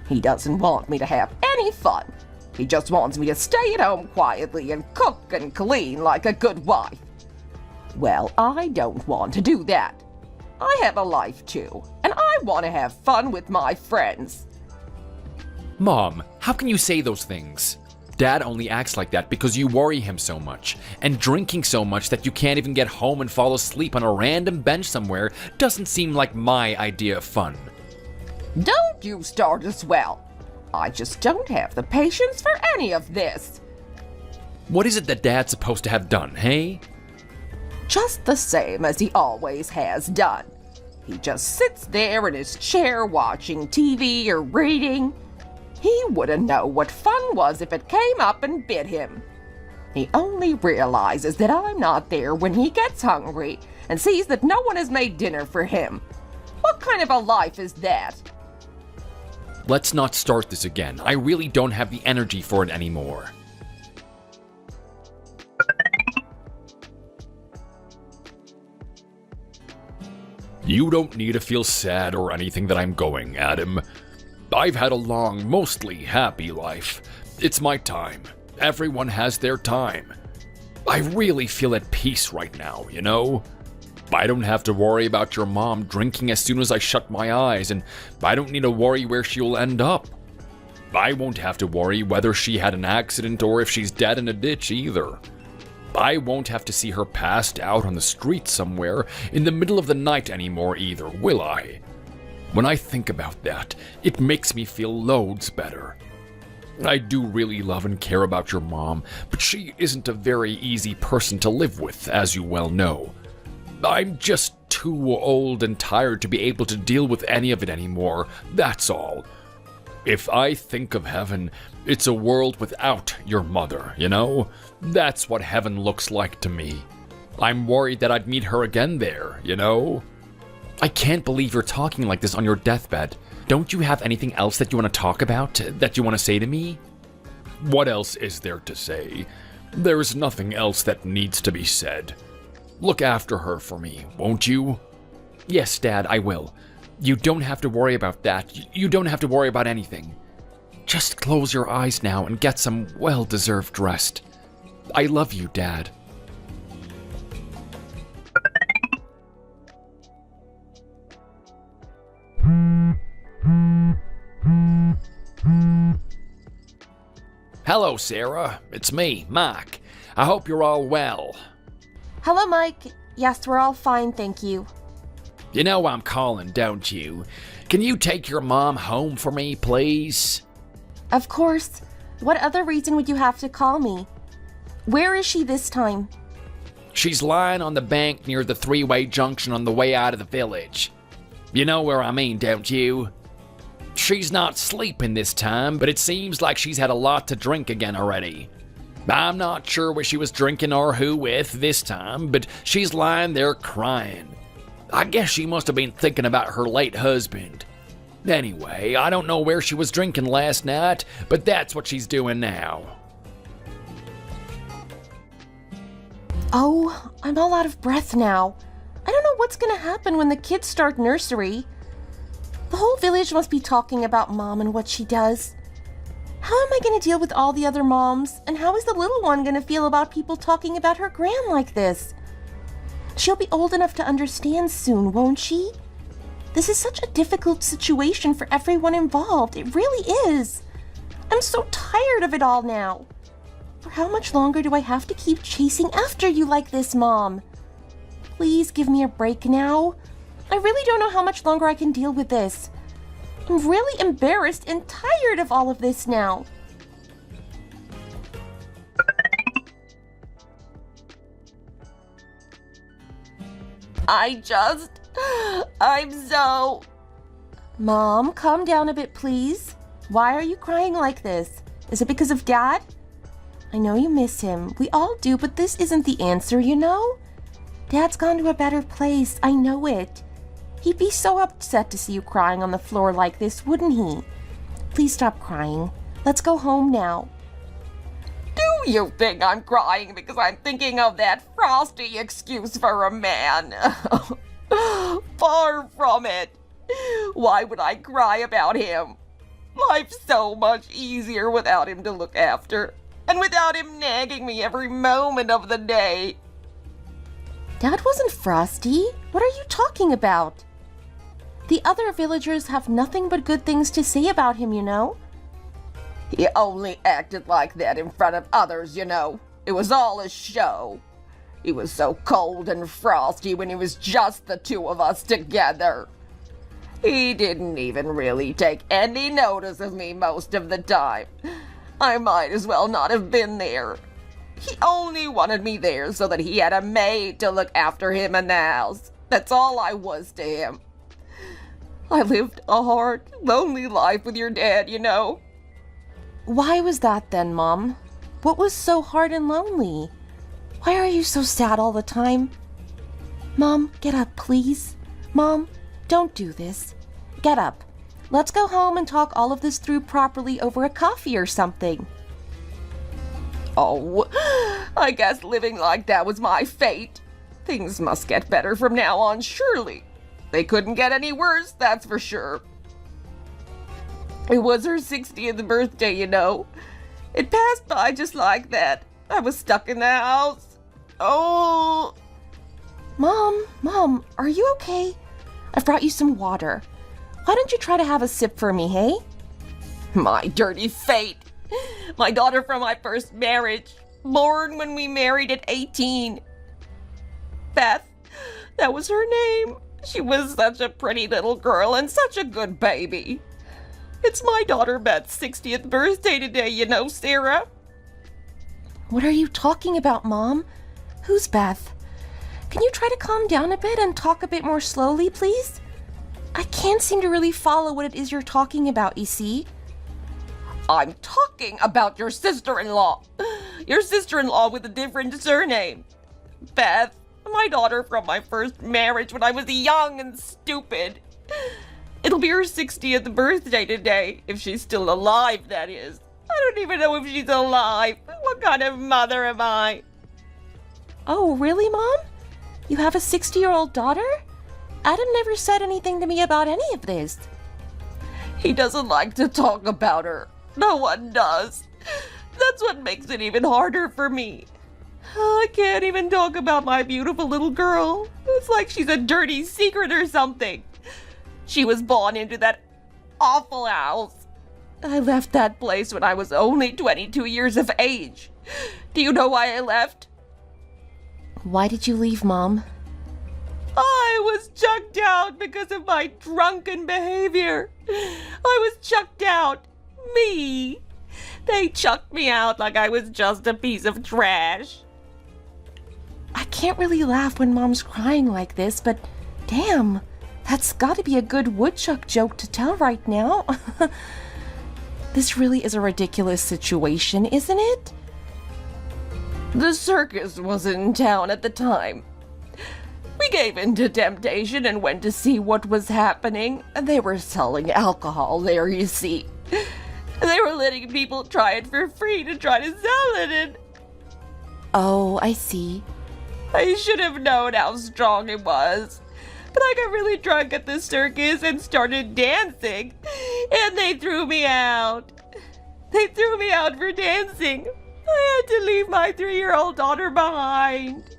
He doesn't want me to have any fun. He just wants me to stay at home quietly and cook and clean like a good wife. Well, I don't want to do that. I have a life too, and I want to have fun with my friends. Mom, how can you say those things? Dad only acts like that because you worry him so much, and drinking so much that you can't even get home and fall asleep on a random bench somewhere doesn't seem like my idea of fun. Don't you start as well. I just don't have the patience for any of this. What is it that Dad's supposed to have done, hey? Just the same as he always has done. He just sits there in his chair watching TV or reading. He wouldn't know what fun was if it came up and bit him. He only realizes that I'm not there when he gets hungry and sees that no one has made dinner for him. What kind of a life is that? Let's not start this again. I really don't have the energy for it anymore. You don't need to feel sad or anything that I'm going, Adam. I've had a long, mostly happy life. It's my time. Everyone has their time. I really feel at peace right now, you know? I don't have to worry about your mom drinking as soon as I shut my eyes, and I don't need to worry where she'll end up. I won't have to worry whether she had an accident or if she's dead in a ditch either. I won't have to see her passed out on the street somewhere in the middle of the night anymore either, will I? When I think about that, it makes me feel loads better. I do really love and care about your mom, but she isn't a very easy person to live with, as you well know. I'm just too old and tired to be able to deal with any of it anymore, that's all. If I think of heaven, it's a world without your mother, you know? That's what heaven looks like to me. I'm worried that I'd meet her again there, you know? I can't believe you're talking like this on your deathbed. Don't you have anything else that you want to talk about, that you want to say to me? What else is there to say? There's nothing else that needs to be said. Look after her for me, won't you? Yes, Dad, I will. You don't have to worry about that. You don't have to worry about anything. Just close your eyes now and get some well-deserved rest. I love you, Dad. Hello, Sarah. It's me, Mike. I hope you're all well. Hello, Mike. Yes, we're all fine, thank you. You know I'm calling, don't you? Can you take your mom home for me, please? Of course. What other reason would you have to call me? Where is she this time? She's lying on the bank near the three-way junction on the way out of the village. You know where I mean, don't you? She's not sleeping this time, but it seems like she's had a lot to drink again already. I'm not sure what she was drinking or who with this time, but she's lying there crying. I guess she must have been thinking about her late husband. Anyway, I don't know where she was drinking last night, but that's what she's doing now. Oh, I'm all out of breath now. I don't know what's gonna happen when the kids start nursery. The whole village must be talking about Mom and what she does. How am I gonna deal with all the other moms? And how is the little one gonna feel about people talking about her gran like this? She'll be old enough to understand soon, won't she? This is such a difficult situation for everyone involved. It really is. I'm so tired of it all now. For how much longer do I have to keep chasing after you like this, Mom? Please give me a break now. I really don't know how much longer I can deal with this. I'm really embarrassed and tired of all of this now. I'm so... Mom, calm down a bit, please. Why are you crying like this? Is it because of Dad? I know you miss him. We all do, but this isn't the answer, you know? Dad's gone to a better place. I know it. He'd be so upset to see you crying on the floor like this, wouldn't he? Please stop crying. Let's go home now. Do you think I'm crying because I'm thinking of that Frosty excuse for a man? Far from it. Why would I cry about him? Life's so much easier without him to look after, and without him nagging me every moment of the day. Dad wasn't Frosty. What are you talking about? The other villagers have nothing but good things to say about him, you know. He only acted like that in front of others, you know. It was all a show. He was so cold and frosty when it was just the two of us together. He didn't even really take any notice of me most of the time. I might as well not have been there. He only wanted me there so that he had a maid to look after him in the house. That's all I was to him. I lived a hard, lonely life with your dad, you know. Why was that then, Mom? What was so hard and lonely? Why are you so sad all the time? Mom, get up, please. Mom, don't do this. Get up. Let's go home and talk all of this through properly over a coffee or something. Oh, I guess living like that was my fate. Things must get better from now on, surely. They couldn't get any worse, that's for sure. It was her 60th birthday, you know. It passed by just like that. I was stuck in the house. Oh. Mom, are you okay? I've brought you some water. Why don't you try to have a sip for me, hey? My dirty fate. My daughter from my first marriage, born when we married at 18. Beth, that was her name. She was such a pretty little girl and such a good baby. It's my daughter Beth's 60th birthday today, you know, Sarah. What are you talking about, Mom? Who's Beth? Can you try to calm down a bit and talk a bit more slowly, please? I can't seem to really follow what it is you're talking about, you see. I'm talking about your sister-in-law. Your sister-in-law with a different surname. Beth, my daughter from my first marriage when I was young and stupid. It'll be her 60th birthday today, if she's still alive, that is. I don't even know if she's alive. What kind of mother am I? Oh, really, Mom? You have a 60-year-old daughter? Adam never said anything to me about any of this. He doesn't like to talk about her. No one does. That's what makes it even harder for me. I can't even talk about my beautiful little girl. It's like she's a dirty secret or something. She was born into that awful house. I left that place when I was only 22 years of age. Do you know why I left? Why did you leave, Mom? I was chucked out because of my drunken behavior. I was chucked out. Me. They chucked me out like I was just a piece of trash. I can't really laugh when Mom's crying like this, but damn, that's gotta be a good woodchuck joke to tell right now. This really is a ridiculous situation, isn't it? The circus was in town at the time. We gave in to temptation and went to see what was happening. They were selling alcohol there, you see. They were letting people try it for free to try to sell it, and Oh, I see. I should have known how strong it was. But I got really drunk at the circus and started dancing, and they threw me out. They threw me out for dancing. I had to leave my 3-year-old daughter behind.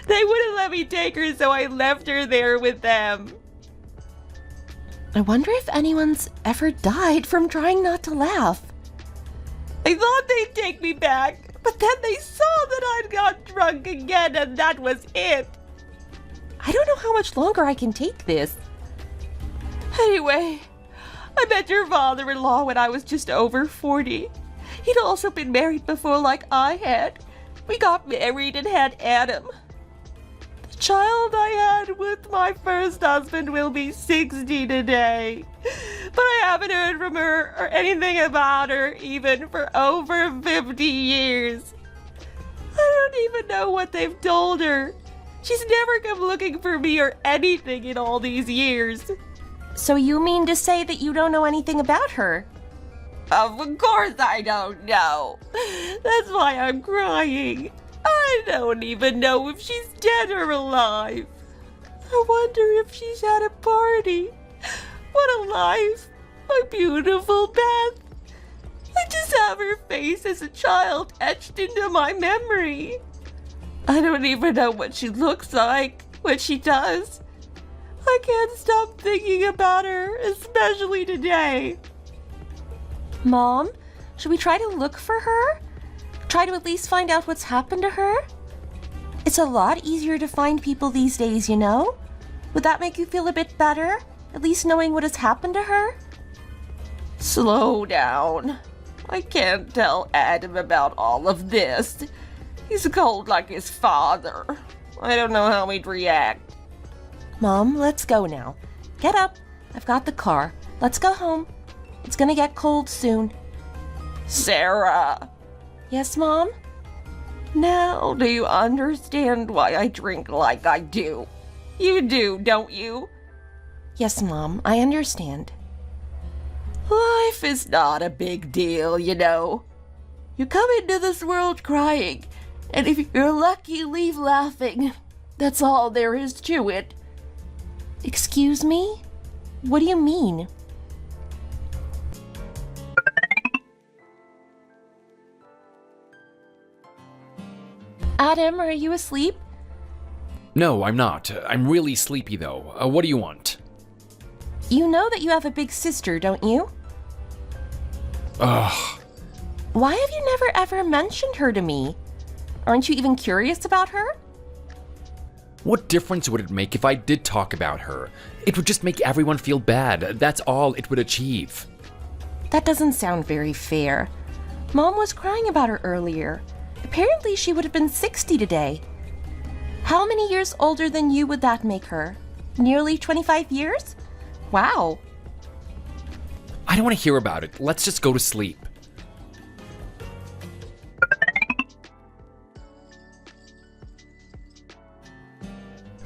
They wouldn't let me take her, so I left her there with them. I wonder if anyone's ever died from trying not to laugh. I thought they'd take me back, but then they saw that I'd got drunk again, and that was it. I don't know how much longer I can take this. Anyway, I met your father-in-law when I was just over 40. He'd also been married before like I had. We got married and had Adam. The child I had with my first husband will be 60 today. But I haven't heard from her or anything about her even for over 50 years. I don't even know what they've told her. She's never come looking for me or anything in all these years. So you mean to say that you don't know anything about her? Of course I don't know. That's why I'm crying. I don't even know if she's dead or alive. I wonder if she's at a party. What a life. My beautiful Beth. I just have her face as a child etched into my memory. I don't even know what she looks like, what she does. I can't stop thinking about her, especially today. Mom, should we try to look for her? Try to at least find out what's happened to her? It's a lot easier to find people these days, you know? Would that make you feel a bit better? At least knowing what has happened to her? Slow down. I can't tell Adam about all of this. He's cold like his father. I don't know how he'd react. Mom, let's go now. Get up. I've got the car. Let's go home. It's gonna get cold soon. Sarah! Yes, Mom? Now do you understand why I drink like I do? You do, don't you? Yes, Mom, I understand. Life is not a big deal, you know. You come into this world crying, and if you're lucky, leave laughing. That's all there is to it. Excuse me? What do you mean? Adam, are you asleep? No, I'm not. I'm really sleepy though. What do you want? You know that you have a big sister, don't you? Ugh. Why have you never ever mentioned her to me? Aren't you even curious about her? What difference would it make if I did talk about her? It would just make everyone feel bad. That's all it would achieve. That doesn't sound very fair. Mom was crying about her earlier. Apparently she would have been 60 today. How many years older than you would that make her? Nearly 25 years? Wow. I don't want to hear about it. Let's just go to sleep.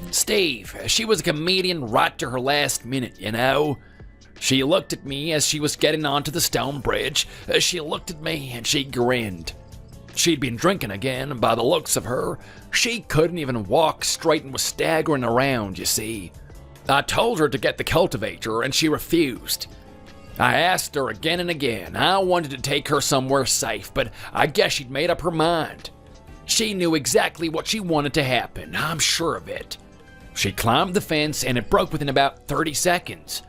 Steve, she was a comedian right to her last minute, you know? She looked at me as she was getting onto the stone bridge. She looked at me and she grinned. She'd been drinking again, by the looks of her. She couldn't even walk straight and was staggering around, you see. I told her to get the cultivator and she refused. I asked her again and again. I wanted to take her somewhere safe, but I guess she'd made up her mind. She knew exactly what she wanted to happen, I'm sure of it. She climbed the fence and it broke within about 30 seconds.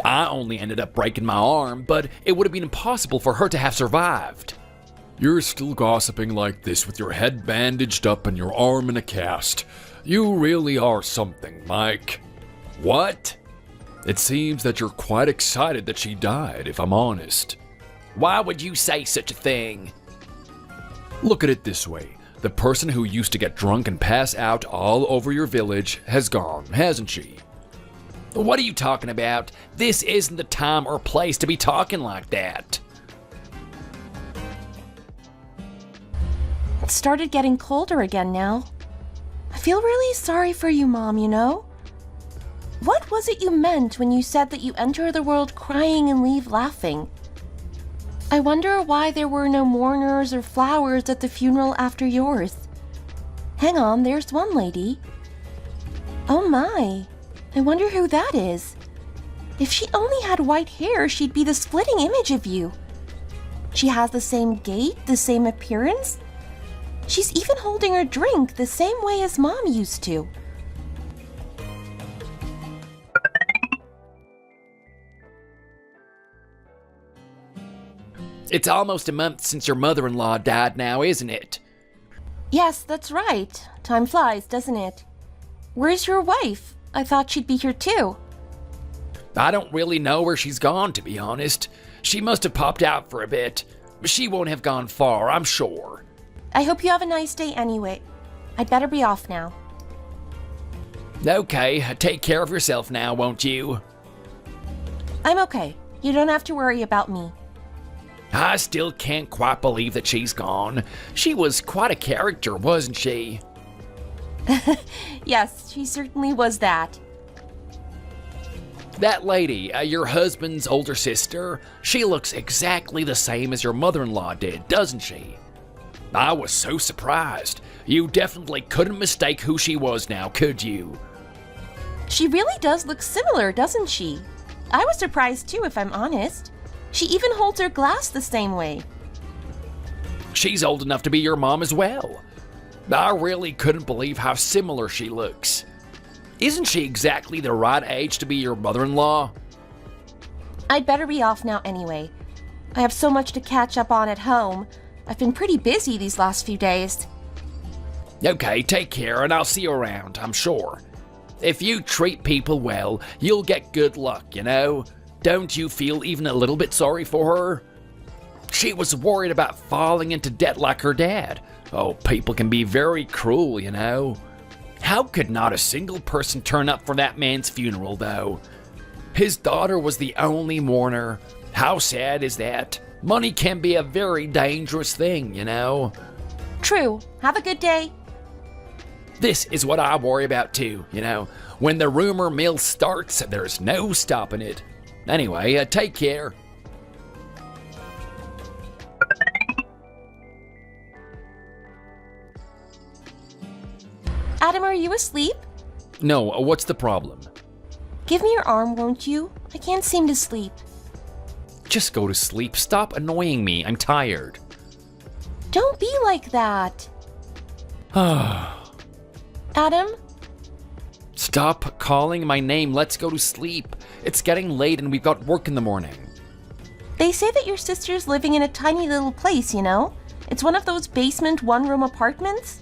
I only ended up breaking my arm, but it would have been impossible for her to have survived. You're still gossiping like this with your head bandaged up and your arm in a cast. You really are something, Mike. What? It seems that you're quite excited that she died, if I'm honest. Why would you say such a thing? Look at it this way. The person who used to get drunk and pass out all over your village has gone, hasn't she? What are you talking about? This isn't the time or place to be talking like that. It started getting colder again now. I feel really sorry for you, Mom, you know? What was it you meant when you said that you enter the world crying and leave laughing? I wonder why there were no mourners or flowers at the funeral after yours. Hang on, there's one lady. Oh my, I wonder who that is. If she only had white hair, she'd be the splitting image of you. She has the same gait, the same appearance. She's even holding her drink the same way as Mom used to. It's almost a month since your mother-in-law died now, isn't it? Yes, that's right. Time flies, doesn't it? Where's your wife? I thought she'd be here too. I don't really know where she's gone, to be honest. She must have popped out for a bit. She won't have gone far, I'm sure. I hope you have a nice day anyway. I'd better be off now. Okay, take care of yourself now, won't you? I'm okay. You don't have to worry about me. I still can't quite believe that she's gone. She was quite a character, wasn't she? Yes, she certainly was that. That lady, your husband's older sister, she looks exactly the same as your mother-in-law did, doesn't she? I was so surprised. You definitely couldn't mistake who she was now, could you? She really does look similar, doesn't she? I was surprised too, if I'm honest. She even holds her glass the same way. She's old enough to be your mom as well. I really couldn't believe how similar she looks. Isn't she exactly the right age to be your mother-in-law? I'd better be off now anyway. I have so much to catch up on at home. I've been pretty busy these last few days. Okay, take care and I'll see you around, I'm sure. If you treat people well, you'll get good luck, you know? Don't you feel even a little bit sorry for her? She was worried about falling into debt like her dad. Oh, people can be very cruel, you know? How could not a single person turn up for that man's funeral, though? His daughter was the only mourner. How sad is that? Money can be a very dangerous thing, you know? True. Have a good day. This is what I worry about too, you know? When the rumor mill starts, there's no stopping it. Anyway, take care. Adam, are you asleep? No, what's the problem? Give me your arm, won't you? I can't seem to sleep. Just go to sleep. Stop annoying me. I'm tired. Don't be like that. Adam? Stop calling my name. Let's go to sleep. It's getting late and we've got work in the morning. They say that your sister's living in a tiny little place, you know? It's one of those basement one-room apartments.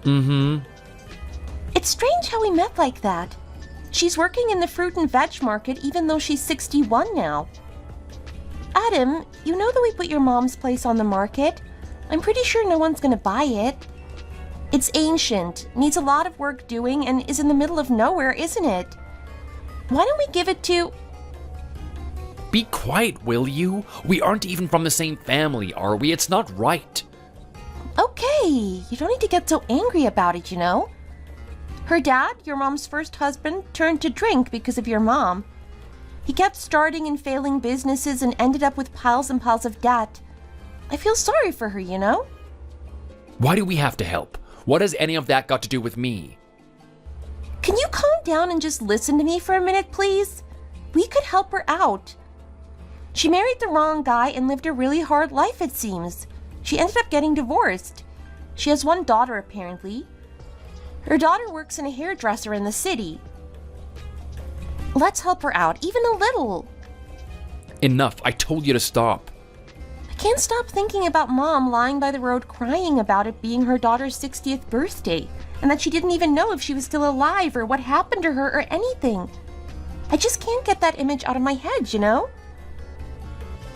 Mm-hmm. It's strange how we met like that. She's working in the fruit and veg market even though she's 61 now. Adam, you know that we put your mom's place on the market? I'm pretty sure no one's gonna buy it. It's ancient, needs a lot of work doing, and is in the middle of nowhere, isn't it? Why don't we give it to... Be quiet, will you? We aren't even from the same family, are we? It's not right. Okay, you don't need to get so angry about it, you know? Her dad, your mom's first husband, turned to drink because of your mom. He kept starting and failing businesses and ended up with piles and piles of debt. I feel sorry for her, you know? Why do we have to help? What has any of that got to do with me? Can you calm down and just listen to me for a minute, please? We could help her out. She married the wrong guy and lived a really hard life, it seems. She ended up getting divorced. She has one daughter, apparently. Her daughter works in a hairdresser in the city. Let's help her out, even a little. Enough. I told you to stop. I can't stop thinking about Mom lying by the road crying about it being her daughter's 60th birthday, and that she didn't even know if she was still alive or what happened to her or anything. I just can't get that image out of my head, you know?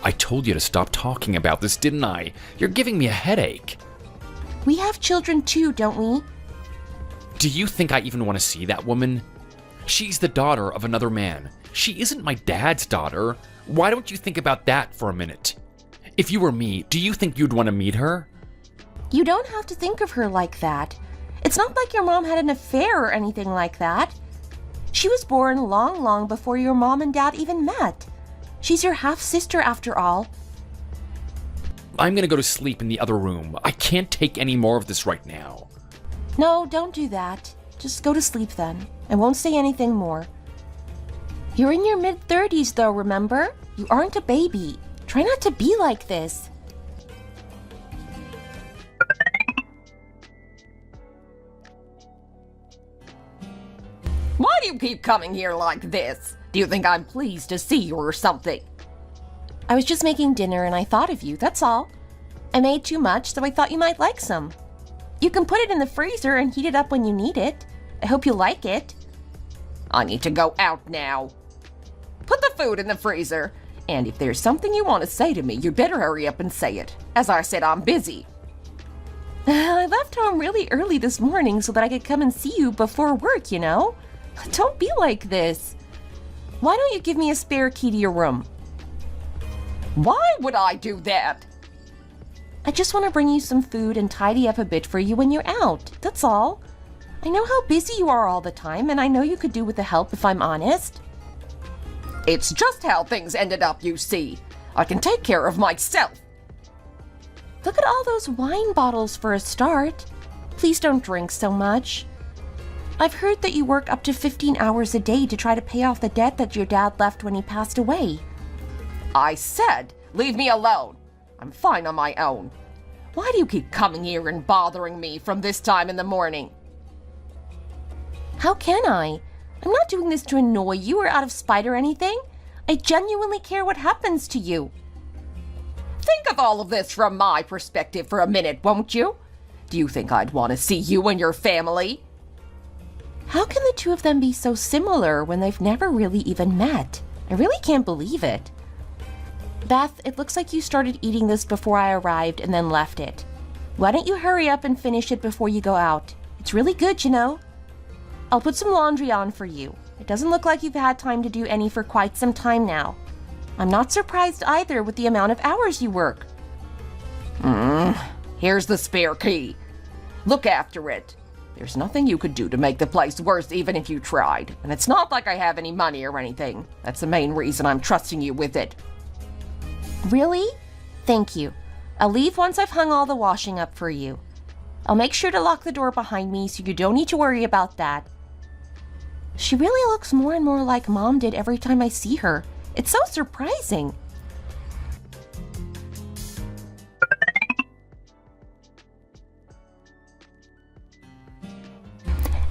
I told you to stop talking about this, didn't I? You're giving me a headache. We have children too, don't we? Do you think I even want to see that woman? She's the daughter of another man. She isn't my dad's daughter. Why don't you think about that for a minute? If you were me, do you think you'd want to meet her? You don't have to think of her like that. It's not like your mom had an affair or anything like that. She was born long, long before your mom and dad even met. She's your half-sister after all. I'm gonna go to sleep in the other room. I can't take any more of this right now. No, don't do that. Just go to sleep then. I won't say anything more. You're in your mid-30s though, remember? You aren't a baby. Try not to be like this. Why do you keep coming here like this? Do you think I'm pleased to see you or something? I was just making dinner and I thought of you, that's all. I made too much, so I thought you might like some. You can put it in the freezer and heat it up when you need it. I hope you like it. I need to go out now. Put the food in the freezer. And if there's something you want to say to me, you better hurry up and say it. As I said, I'm busy. I left home really early this morning so that I could come and see you before work, you know? Don't be like this. Why don't you give me a spare key to your room? Why would I do that? I just want to bring you some food and tidy up a bit for you when you're out, that's all. I know how busy you are all the time, and I know you could do with the help if I'm honest. It's just how things ended up, you see. I can take care of myself. Look at all those wine bottles for a start. Please don't drink so much. I've heard that you work up to 15 hours a day to try to pay off the debt that your dad left when he passed away. I said, leave me alone. I'm fine on my own. Why do you keep coming here and bothering me from this time in the morning? How can I? I'm not doing this to annoy you or out of spite or anything. I genuinely care what happens to you. Think of all of this from my perspective for a minute, won't you? Do you think I'd want to see you and your family? How can the two of them be so similar when they've never really even met? I really can't believe it. Beth, it looks like you started eating this before I arrived and then left it. Why don't you hurry up and finish it before you go out? It's really good, you know. I'll put some laundry on for you. It doesn't look like you've had time to do any for quite some time now. I'm not surprised either with the amount of hours you work. Here's the spare key. Look after it. There's nothing you could do to make the place worse even if you tried. And it's not like I have any money or anything. That's the main reason I'm trusting you with it. Really? Thank you. I'll leave once I've hung all the washing up for you. I'll make sure to lock the door behind me so you don't need to worry about that. She really looks more and more like Mom did every time I see her. It's so surprising.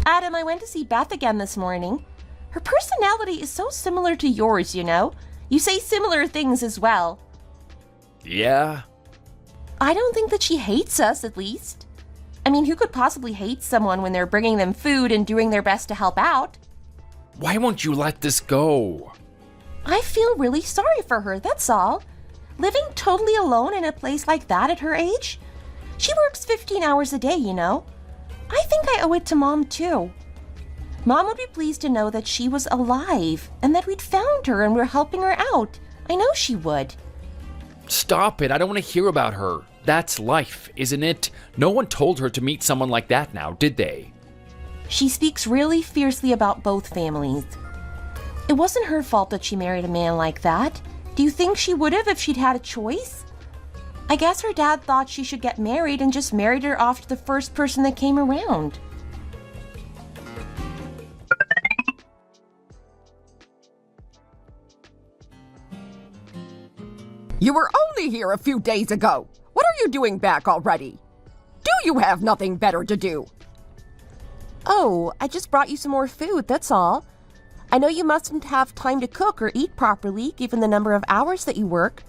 Adam, I went to see Beth again this morning. Her personality is so similar to yours, you know? You say similar things as well. Yeah? I don't think that she hates us, at least. I mean, who could possibly hate someone when they're bringing them food and doing their best to help out? Why won't you let this go? I feel really sorry for her, that's all. Living totally alone in a place like that at her age? She works 15 hours a day, you know? I think I owe it to Mom, too. Mom would be pleased to know that she was alive and that we'd found her and we're helping her out. I know she would. Stop it. I don't want to hear about her. That's life, isn't it? No one told her to meet someone like that now, did they? She speaks really fiercely about both families. It wasn't her fault that she married a man like that. Do you think she would have if she'd had a choice? I guess her dad thought she should get married and just married her off to the first person that came around. You were only here a few days ago. What are you doing back already? Do you have nothing better to do? Oh, I just brought you some more food, that's all. I know you mustn't have time to cook or eat properly, given the number of hours that you work.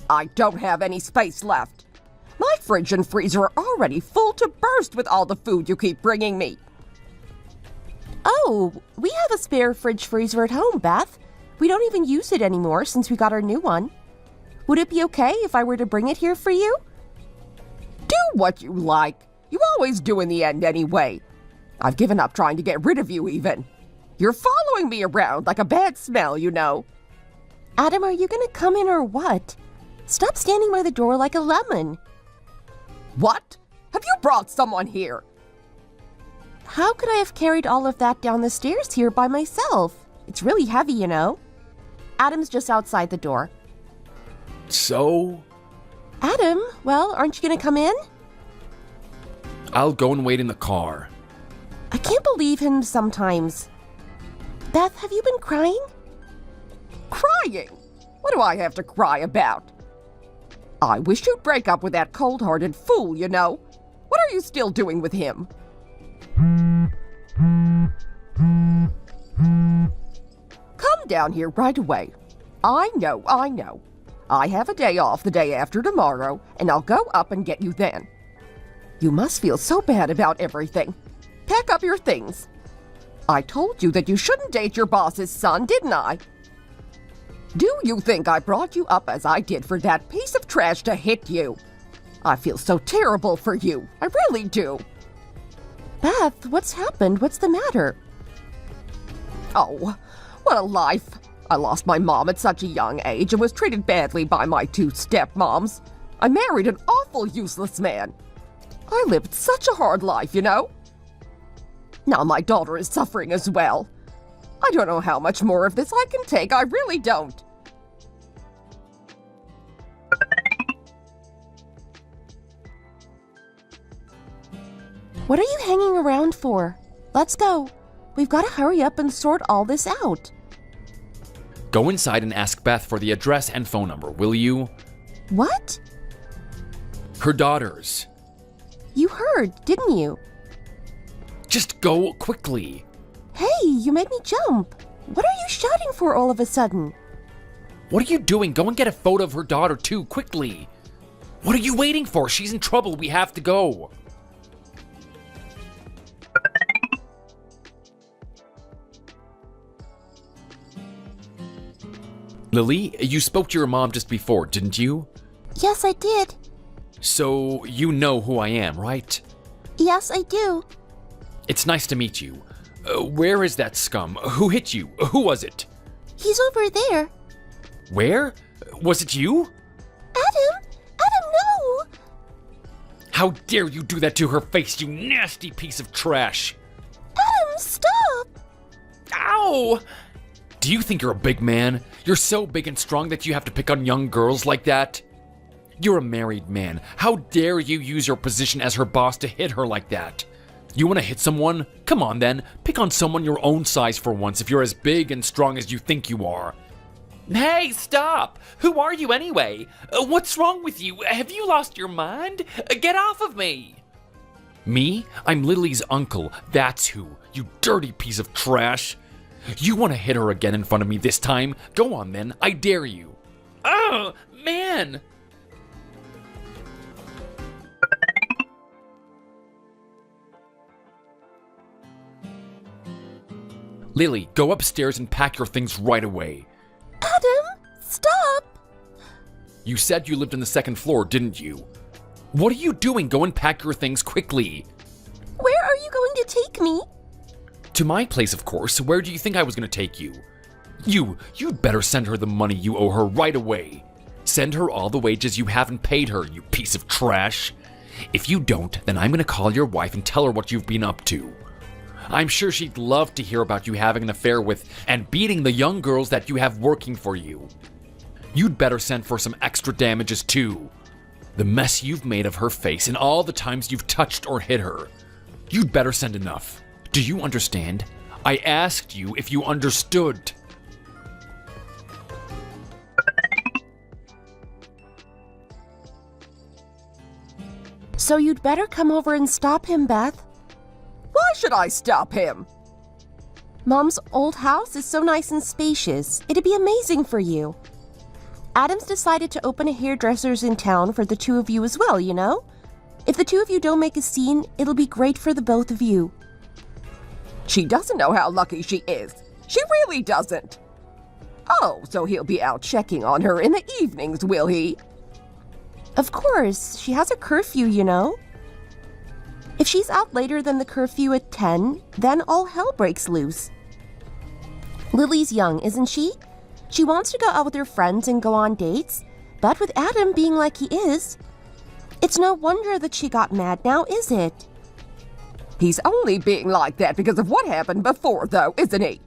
I don't have any space left. My fridge and freezer are already full to burst with all the food you keep bringing me. Oh, we have a spare fridge freezer at home, Beth. We don't even use it anymore since we got our new one. Would it be okay if I were to bring it here for you? Do what you like. You always do in the end anyway. I've given up trying to get rid of you even. You're following me around like a bad smell, you know. Adam, are you gonna come in or what? Stop standing by the door like a lemon. What? Have you brought someone here? How could I have carried all of that down the stairs here by myself? It's really heavy, you know. Adam's just outside the door. So? Adam, well, aren't you gonna come in? I'll go and wait in the car. I can't believe him sometimes. Beth, have you been crying? Crying? What do I have to cry about? I wish you'd break up with that cold-hearted fool, you know. What are you still doing with him? Come down here right away. I know. I have a day off the day after tomorrow, and I'll go up and get you then. You must feel so bad about everything. Pack up your things. I told you that you shouldn't date your boss's son, didn't I? Do you think I brought you up as I did for that piece of trash to hit you? I feel so terrible for you. I really do. Beth, what's happened? What's the matter? Oh, what a life. I lost my mom at such a young age and was treated badly by my two stepmoms. I married an awful useless man. I lived such a hard life, you know. Now my daughter is suffering as well. I don't know how much more of this I can take. I really don't. What are you hanging around for? Let's go. We've got to hurry up and sort all this out. Go inside and ask Beth for the address and phone number, will you? What? Her daughter's. You heard, didn't you? Just go quickly. Hey, you made me jump. What are you shouting for all of a sudden? What are you doing? Go and get a photo of her daughter too, quickly. What are you waiting for? She's in trouble. We have to go. Lily, you spoke to your mom just before, didn't you? Yes, I did. So you know who I am, right? Yes, I do. It's nice to meet you. Where is that scum? Who hit you? Who was it? He's over there. Where? Was it you? Adam! Adam, no! How dare you do that to her face, you nasty piece of trash! Adam, stop! Ow! Do you think you're a big man? You're so big and strong that you have to pick on young girls like that? You're a married man. How dare you use your position as her boss to hit her like that? You want to hit someone? Come on then, pick on someone your own size for once if you're as big and strong as you think you are. Hey, stop! Who are you anyway? What's wrong with you? Have you lost your mind? Get off of me! Me? I'm Lily's uncle, that's who, you dirty piece of trash. You want to hit her again in front of me this time? Go on then, I dare you. Oh, man! Lily, go upstairs and pack your things right away. Adam, stop! You said you lived on the second floor, didn't you? What are you doing? Go and pack your things quickly. Where are you going to take me? To my place, of course. Where do you think I was going to take you? You'd better send her the money you owe her right away. Send her all the wages you haven't paid her, you piece of trash. If you don't, then I'm going to call your wife and tell her what you've been up to. I'm sure she'd love to hear about you having an affair with and beating the young girls that you have working for you. You'd better send for some extra damages too. The mess you've made of her face and all the times you've touched or hit her. You'd better send enough. Do you understand? I asked you if you understood. So you'd better come over and stop him, Beth. Why should I stop him? Mom's old house is so nice and spacious. It'd be amazing for you. Adam's decided to open a hairdresser's in town for the two of you as well, you know? If the two of you don't make a scene, it'll be great for the both of you. She doesn't know how lucky she is. She really doesn't. Oh, so he'll be out checking on her in the evenings, will he? Of course, she has a curfew, you know? If she's out later than the curfew at 10, then all hell breaks loose. Lily's young, isn't she? She wants to go out with her friends and go on dates, but with Adam being like he is, it's no wonder that she got mad now, is it? He's only being like that because of what happened before, though, isn't he?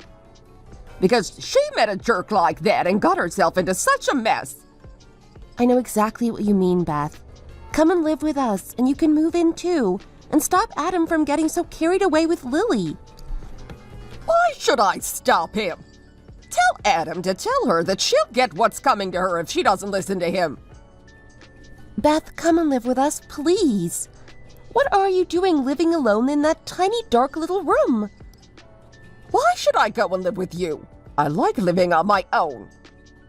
Because she met a jerk like that and got herself into such a mess. I know exactly what you mean, Beth. Come and live with us, and you can move in too, and stop Adam from getting so carried away with Lily. Why should I stop him? Tell Adam to tell her that she'll get what's coming to her if she doesn't listen to him. Beth, come and live with us, please. What are you doing living alone in that tiny dark little room? Why should I go and live with you? I like living on my own.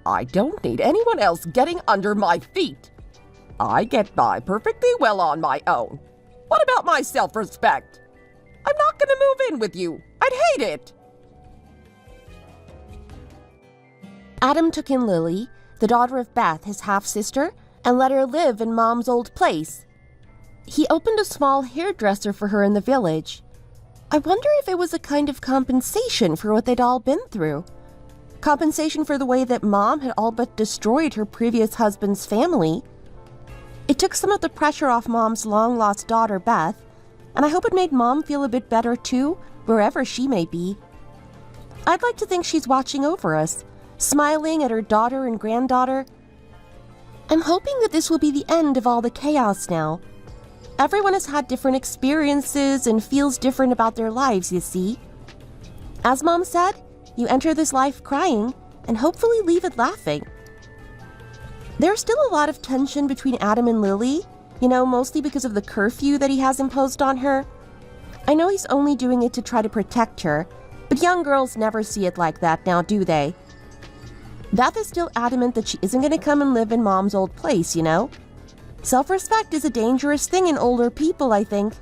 I don't need anyone else getting under my feet. I get by perfectly well on my own. What about my self-respect? I'm not going to move in with you. I'd hate it. Adam took in Lily, the daughter of Beth, his half-sister, and let her live in Mom's old place. He opened a small hairdresser for her in the village. I wonder if it was a kind of compensation for what they'd all been through. Compensation for the way that Mom had all but destroyed her previous husband's family. It took some of the pressure off Mom's long-lost daughter, Beth, and I hope it made Mom feel a bit better too, wherever she may be. I'd like to think she's watching over us, smiling at her daughter and granddaughter. I'm hoping that this will be the end of all the chaos now. Everyone has had different experiences and feels different about their lives, you see. As Mom said, you enter this life crying and hopefully leave it laughing. There's still a lot of tension between Adam and Lily, mostly because of the curfew that he has imposed on her. I know he's only doing it to try to protect her, but young girls never see it like that now, do they? Beth is still adamant that she isn't going to come and live in Mom's old place, Self-respect is a dangerous thing in older people, I think.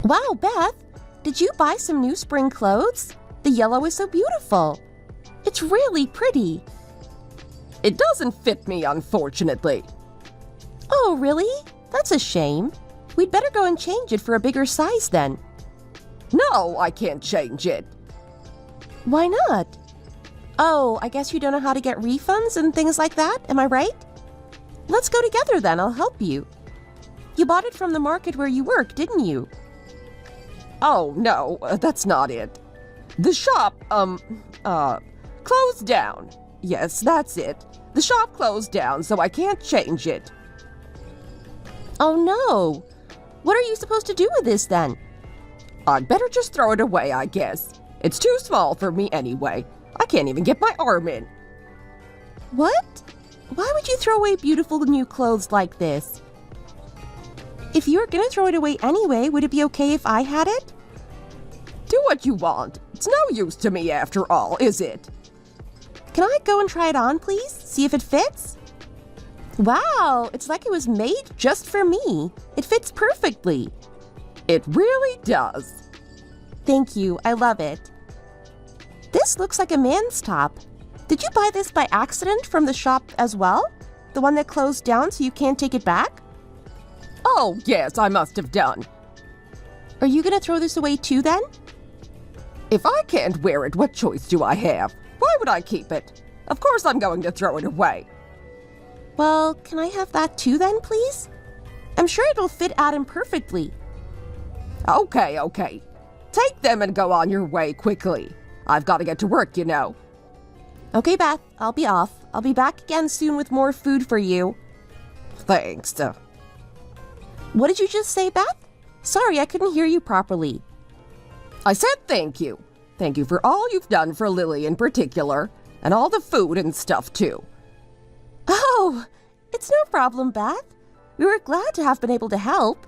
Wow, Beth, did you buy some new spring clothes? The yellow is so beautiful. It's really pretty. It doesn't fit me, unfortunately. Oh, really? That's a shame. We'd better go and change it for a bigger size then. No, I can't change it. Why not? Oh, I guess you don't know how to get refunds and things like that, am I right? Let's go together then, I'll help you. You bought it from the market where you work, didn't you? Oh, no, that's not it. The shop, closed down. Yes, that's it. The shop closed down, so I can't change it. Oh no! What are you supposed to do with this then? I'd better just throw it away, I guess. It's too small for me anyway. I can't even get my arm in. What? Why would you throw away beautiful new clothes like this? If you were gonna throw it away anyway, would it be okay if I had it? Do what you want. It's no use to me after all, is it? Can I go and try it on, please? See if it fits? Wow, it's like it was made just for me. It fits perfectly. It really does. Thank you, I love it. This looks like a man's top. Did you buy this by accident from the shop as well? The one that closed down so you can't take it back? Oh, yes, I must have done. Are you gonna throw this away too then? If I can't wear it, what choice do I have? Why would I keep it? Of course I'm going to throw it away. Well, can I have that too then, please? I'm sure it'll fit Adam perfectly. Okay. Take them and go on your way quickly. I've got to get to work, Okay, Beth, I'll be off. I'll be back again soon with more food for you. Thanks. What did you just say, Beth? Sorry, I couldn't hear you properly. I said thank you. Thank you for all you've done for Lily in particular, and all the food and stuff too. Oh, it's no problem, Beth. We were glad to have been able to help.